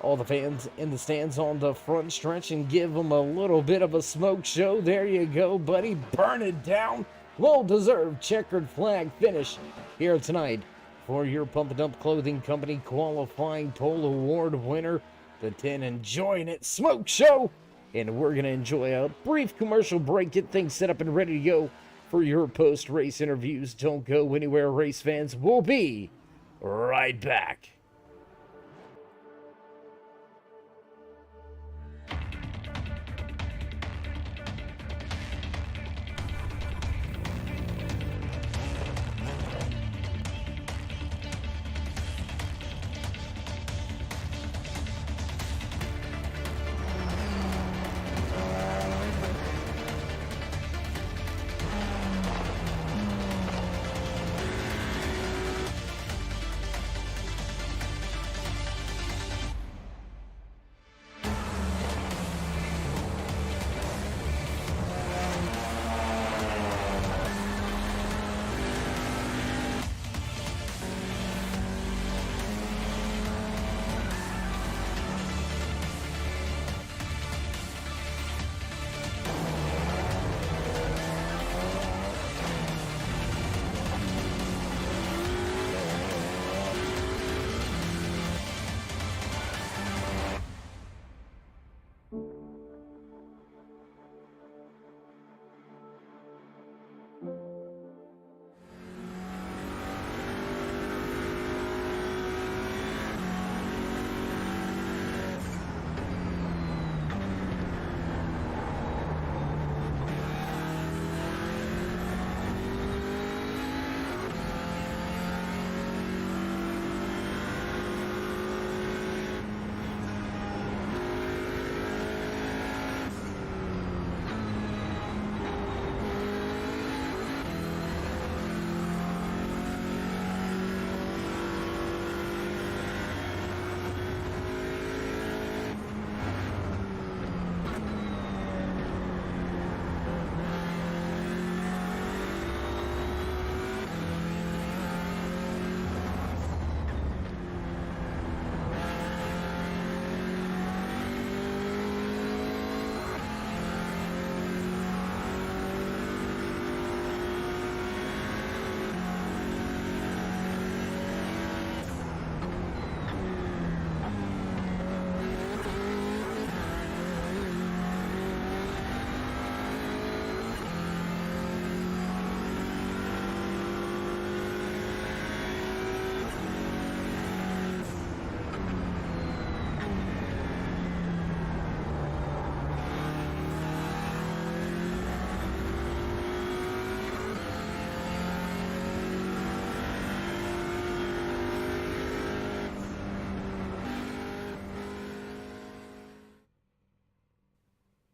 all the fans in the stands on the front stretch and give them a little bit of a smoke show. There you go, buddy. Burn it down. Well-deserved checkered flag finish here tonight for your Pump and Dump Clothing Company qualifying pole award winner, the 10 Enjoying It Smoke Show. And we're going to enjoy a brief commercial break, get things set up and ready to go for your post-race interviews. Don't go anywhere, race fans. We'll be right back.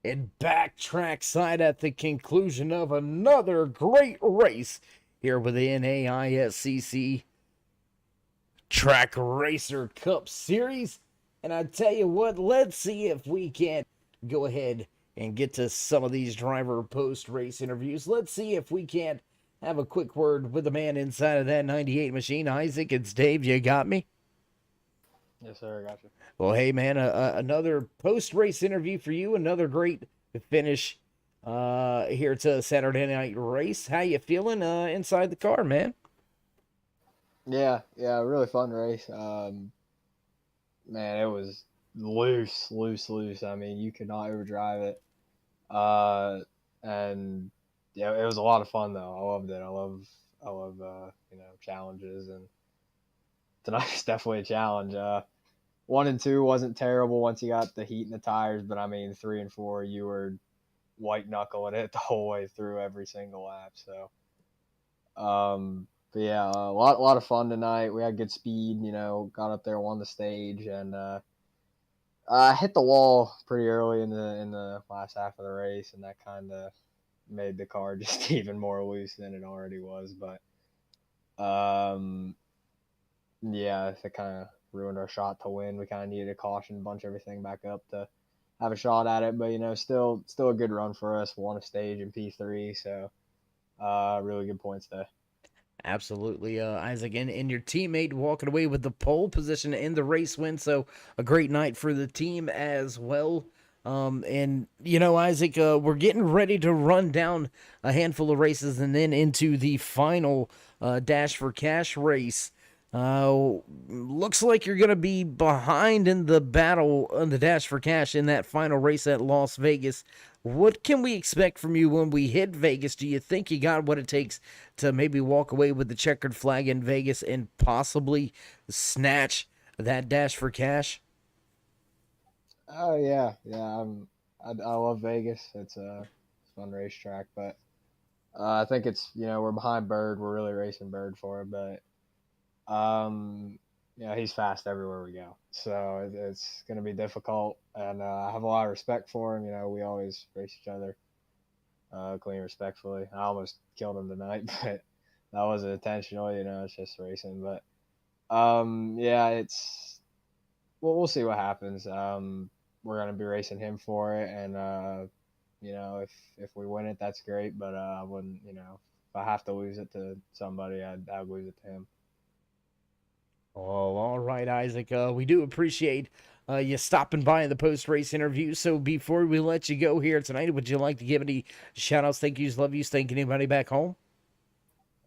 and back trackside at the conclusion of another great race here with the NAISCC Track Racer Cup Series. And I tell you what, let's see if we can't go ahead and get to some of these driver post-race interviews. Let's see if we can't have a quick word with the man inside of that 98 machine. Isaac, it's Dave. You got me? Yes, sir. I got you. Well, hey, man, another post-race interview for you. Another great finish here to Saturday night race. How you feeling inside the car, man? Yeah, really fun race. Man, it was loose. I mean, you could not overdrive it. And yeah, it was a lot of fun though. I loved it. I love challenges, and tonight's definitely a challenge. 1 and 2 wasn't terrible once you got the heat in the tires, but I mean 3 and 4, you were white knuckling it the whole way through every single lap. So, but yeah, a lot of fun tonight. We had good speed. Got up there, won the stage, and I hit the wall pretty early in the last half of the race, and that kind of made the car just even more loose than it already was. But yeah, it kind of ruined our shot to win. We kind of needed a caution, bunch everything back up to have a shot at it. But still a good run for us. Won a stage in P3, so really good points there. Absolutely, Isaac, and your teammate walking away with the pole position in the race win. So a great night for the team as well. And Isaac, we're getting ready to run down a handful of races and then into the final Dash for Cash race. Looks like you're going to be behind in the battle on the Dash for Cash in that final race at Las Vegas. What can we expect from you when we hit Vegas? Do you think you got what it takes to maybe walk away with the checkered flag in Vegas and possibly snatch that Dash for Cash? Oh yeah. I love Vegas. It's a fun racetrack, but I think it's we're behind Bird. We're really racing Bird for it, but he's fast everywhere we go, so it's going to be difficult, and I have a lot of respect for him. We always race each other clean, respectfully. I almost killed him tonight, but that wasn't intentional. It's just racing. But we'll see what happens. We're going to be racing him for it, and if we win it, that's great, but I wouldn't, if I have to lose it to somebody, I'd lose it to him. Oh, all right, Isaac. We do appreciate you stopping by in the post-race interview. So before we let you go here tonight, would you like to give any shout-outs, thank yous, love yous, thank anybody back home?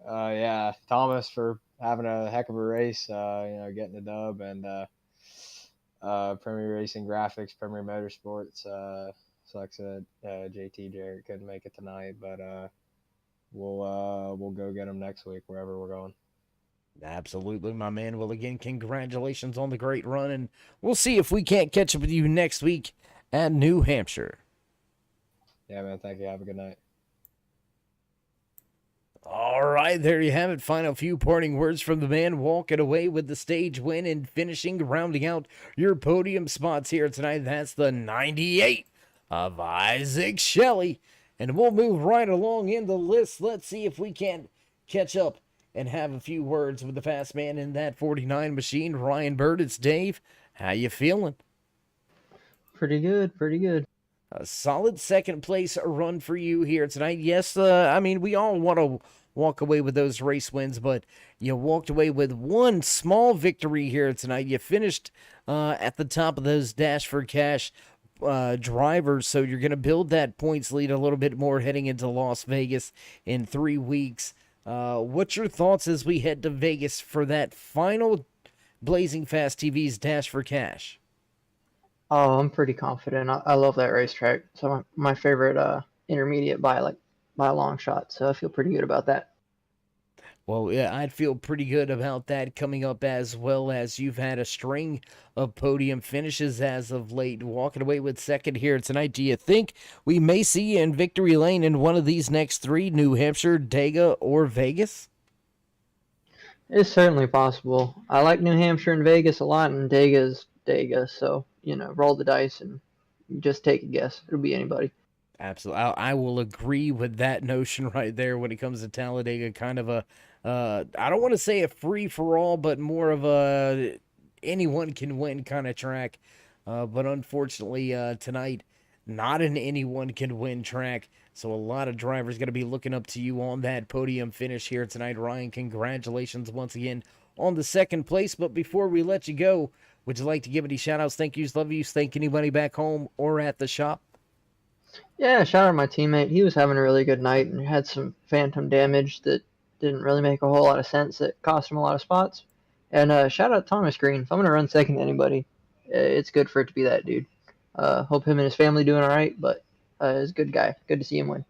Yeah, Thomas for having a heck of a race, getting the dub, and Premier Racing Graphics, Premier Motorsports. Like I said, JT Jarrett couldn't make it tonight, but we'll go get him next week wherever we're going. Absolutely, my man. Well, again, congratulations on the great run, and we'll see if we can't catch up with you next week at New Hampshire. Yeah, man. Thank you. Have a good night. All right, there you have it. Final few parting words from the man walking away with the stage win and finishing, rounding out your podium spots here tonight. That's the 98 of Isaac Shelley. And we'll move right along in the list. Let's see if we can't catch up and have a few words with the fast man in that 49 machine, Ryan Bird. It's Dave. How you feeling? Pretty good. A solid second place run for you here tonight. Yes, we all want to walk away with those race wins, but you walked away with one small victory here tonight. You finished at the top of those Dash for Cash drivers, so you're going to build that points lead a little bit more heading into Las Vegas in 3 weeks. What's your thoughts as we head to Vegas for that final Blazing Fast TV's Dash for Cash? Oh, I'm pretty confident. I love that racetrack. It's my favorite intermediate by a long shot, so I feel pretty good about that. Well, yeah, I'd feel pretty good about that coming up, as well as you've had a string of podium finishes as of late, walking away with second here tonight. Do you think we may see you in victory lane in one of these next 3, New Hampshire, Dega, or Vegas? It's certainly possible. I like New Hampshire and Vegas a lot, and Dega's Dega, so, roll the dice and just take a guess. It'll be anybody. Absolutely. I will agree with that notion right there when it comes to Talladega. Kind of a, I don't want to say a free for all, but more of a anyone can win kind of track. But unfortunately, tonight, not an anyone can win track. So a lot of drivers going to be looking up to you on that podium finish here tonight. Ryan, congratulations once again on the second place. But before we let you go, would you like to give any shout outs, thank yous, love yous, thank anybody back home or at the shop? Yeah, shout out to my teammate. He was having a really good night and had some phantom damage that didn't really make a whole lot of sense. That cost him a lot of spots. And shout out to Thomas Green. If I'm gonna run second to anybody, it's good for it to be that dude. Hope him and his family doing all right. But he's a good guy. Good to see him win.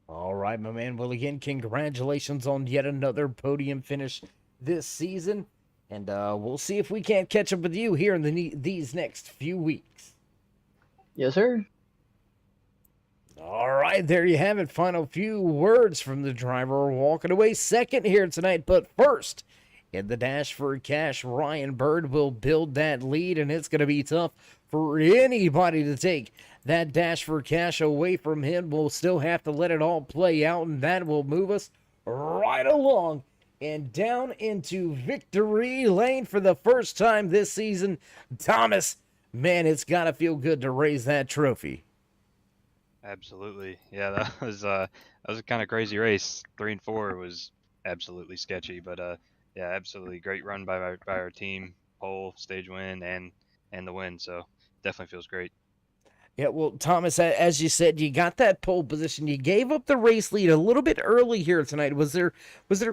All right, my man. Well, again, congratulations on yet another podium finish this season. And we'll see if we can't catch up with you here in these next few weeks. Yes, sir. All right, there you have it. Final few words from the driver walking away second here tonight. But first, in the dash for cash, Ryan Bird will build that lead, and it's going to be tough for anybody to take that dash for cash away from him. We'll still have to let it all play out, and that will move us right along and down into victory lane for the first time this season. Thomas, man, it's got to feel good to raise that trophy. Absolutely. Yeah, that was a kind of crazy race. 3 and 4 was absolutely sketchy, but yeah, absolutely great run by our team. Pole, stage win, and the win. So definitely feels great. Yeah, well, Thomas, as you said, you got that pole position. You gave up the race lead a little bit early here tonight. Was there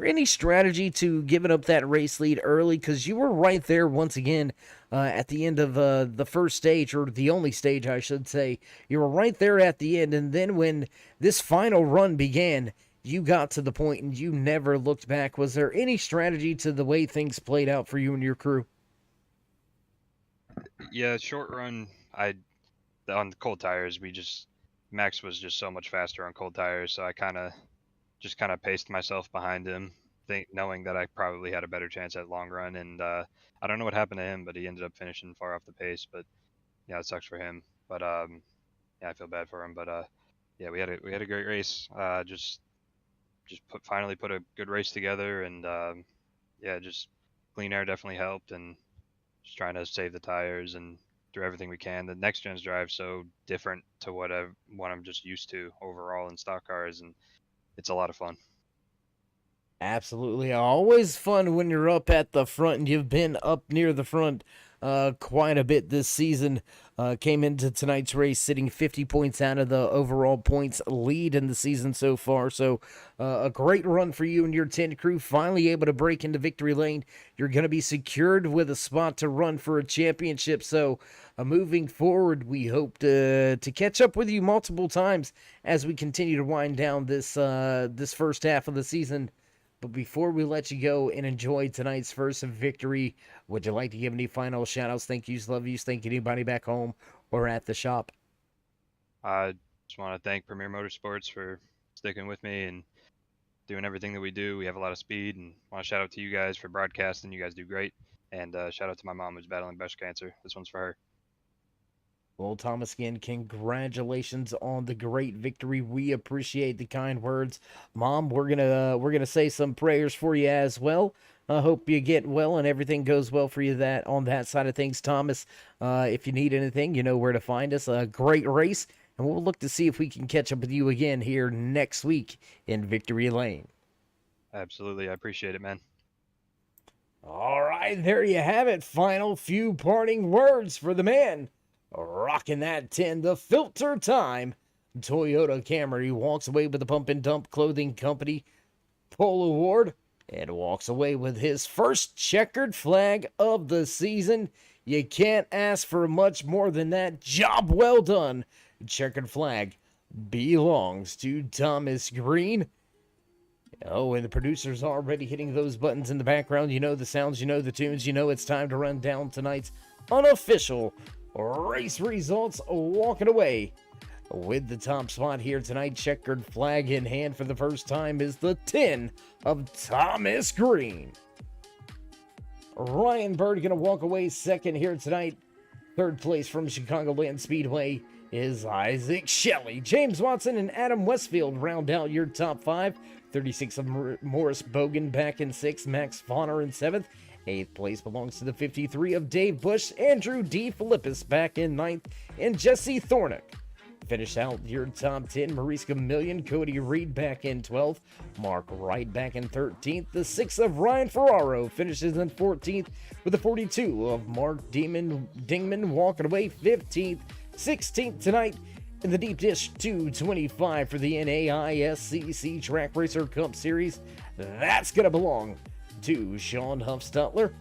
any strategy to giving up that race lead early? Because you were right there once again at the end of the first stage, or the only stage, I should say. You were right there at the end, and then when this final run began, you got to the point and you never looked back. Was there any strategy to the way things played out for you and your crew? Yeah, short run, on the cold tires, Max was just so much faster on cold tires, so I kind of paced myself behind him, knowing that I probably had a better chance at long run. And I don't know what happened to him, but he ended up finishing far off the pace. But yeah, it sucks for him. But yeah, I feel bad for him. But yeah, we had a great race. Finally put a good race together, and yeah, just clean air definitely helped, and just trying to save the tires and do everything we can. The next gen's drive so different to what I'm just used to overall in stock cars, and it's a lot of fun. Absolutely. Always fun when you're up at the front, and you've been up near the front quite a bit this season. Came into tonight's race sitting 50 points out of the overall points lead in the season so far. So a great run for you and your 10 crew, finally able to break into victory lane. You're going to be secured with a spot to run for a championship. So moving forward, we hope to catch up with you multiple times as we continue to wind down this first half of the season. But before we let you go and enjoy tonight's first victory, would you like to give any final shout-outs, thank yous, love yous, thank anybody back home or at the shop? I just want to thank Premier Motorsports for sticking with me and doing everything that we do. We have a lot of speed, and want to shout out to you guys for broadcasting. You guys do great. And shout out to my mom who's battling breast cancer. This one's for her. Well, Thomas, again, congratulations on the great victory. We appreciate the kind words. Mom, we're gonna say some prayers for you as well. I hope you get well and everything goes well for you on that side of things. Thomas, if you need anything, you know where to find us. A great race, and we'll look to see if we can catch up with you again here next week in Victory Lane. Absolutely. I appreciate it, man. All right, there you have it. Final few parting words for the man rocking that 10, the Filter Time Toyota Camry. Walks away with the Pump and Dump Clothing Company Pole Award and walks away with his first checkered flag of the season. You can't ask for much more than that. Job well done. Checkered flag belongs to Thomas Green. Oh, and the producer's already hitting those buttons in the background. You know the sounds, you know the tunes, you know it's time to run down tonight's unofficial race results. Walking away with the top spot here tonight, checkered flag in hand for the first time, is the 10 of Thomas Green. Ryan Bird going to walk away second here tonight Third place from Chicagoland Speedway is Isaac Shelley. James Watson and Adam Westfield round out your top 5. 36 of Morris Bogan back in 6th. Max Vonner in 7th. 8th place belongs to the 53 of Dave Bush. Andrew D. Philippus back in 9th. And Jesse Thornick finish out your top 10. Mariska Million, Cody Reed back in 12th. Mark Wright back in 13th. The 6 of Ryan Ferraro finishes in 14th with the 42 of Mark Dingman walking away 15th. 16th tonight in the Deep Dish 225 for the NAISCC Track Racer Cup Series. That's going to belong to Sean Huffstutler.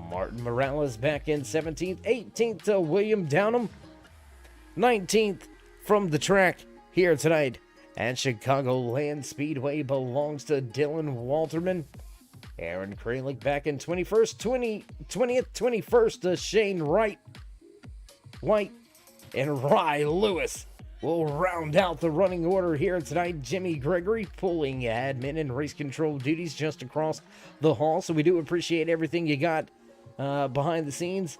Martin Morales back in 17th. 18th to William Downham. 19th from the track here tonight at Chicagoland Speedway belongs to Dylan Walterman. Aaron Kralik back in 21st. 20th, 21st to Shane White. And Rye Lewis will round out the running order here tonight. Jimmy Gregory pulling admin and race control duties just across the hall. So we do appreciate everything you got behind the scenes,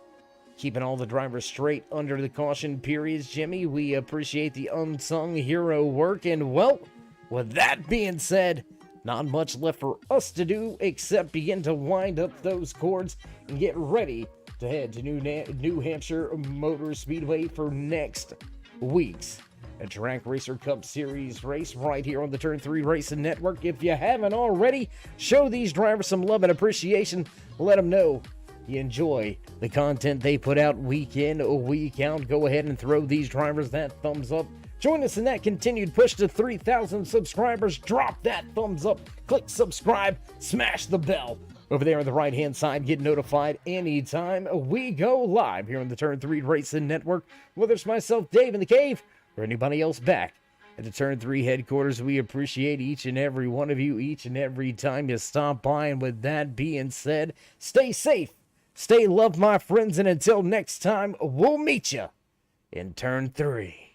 keeping all the drivers straight under the caution periods. Jimmy, we appreciate the unsung hero work. And well, with that being said, not much left for us to do except begin to wind up those cords and get ready to head to New Hampshire Motor Speedway for next week's Track Racer Cup Series race right here on the Turn 3 Racing Network. If you haven't already, show these drivers some love and appreciation. Let them know you enjoy the content they put out week in, week out. Go ahead and throw these drivers that thumbs up. Join us in that continued push to 3,000 subscribers. Drop that thumbs up, click subscribe, smash the bell over there on the right-hand side. Get notified anytime we go live here on the Turn 3 Racing Network. Whether it's myself, Dave in the cave, or anybody else back at the Turn 3 headquarters, we appreciate each and every one of you each and every time you stop by. And with that being said, stay safe, stay loved, my friends, and until next time, we'll meet you in Turn 3.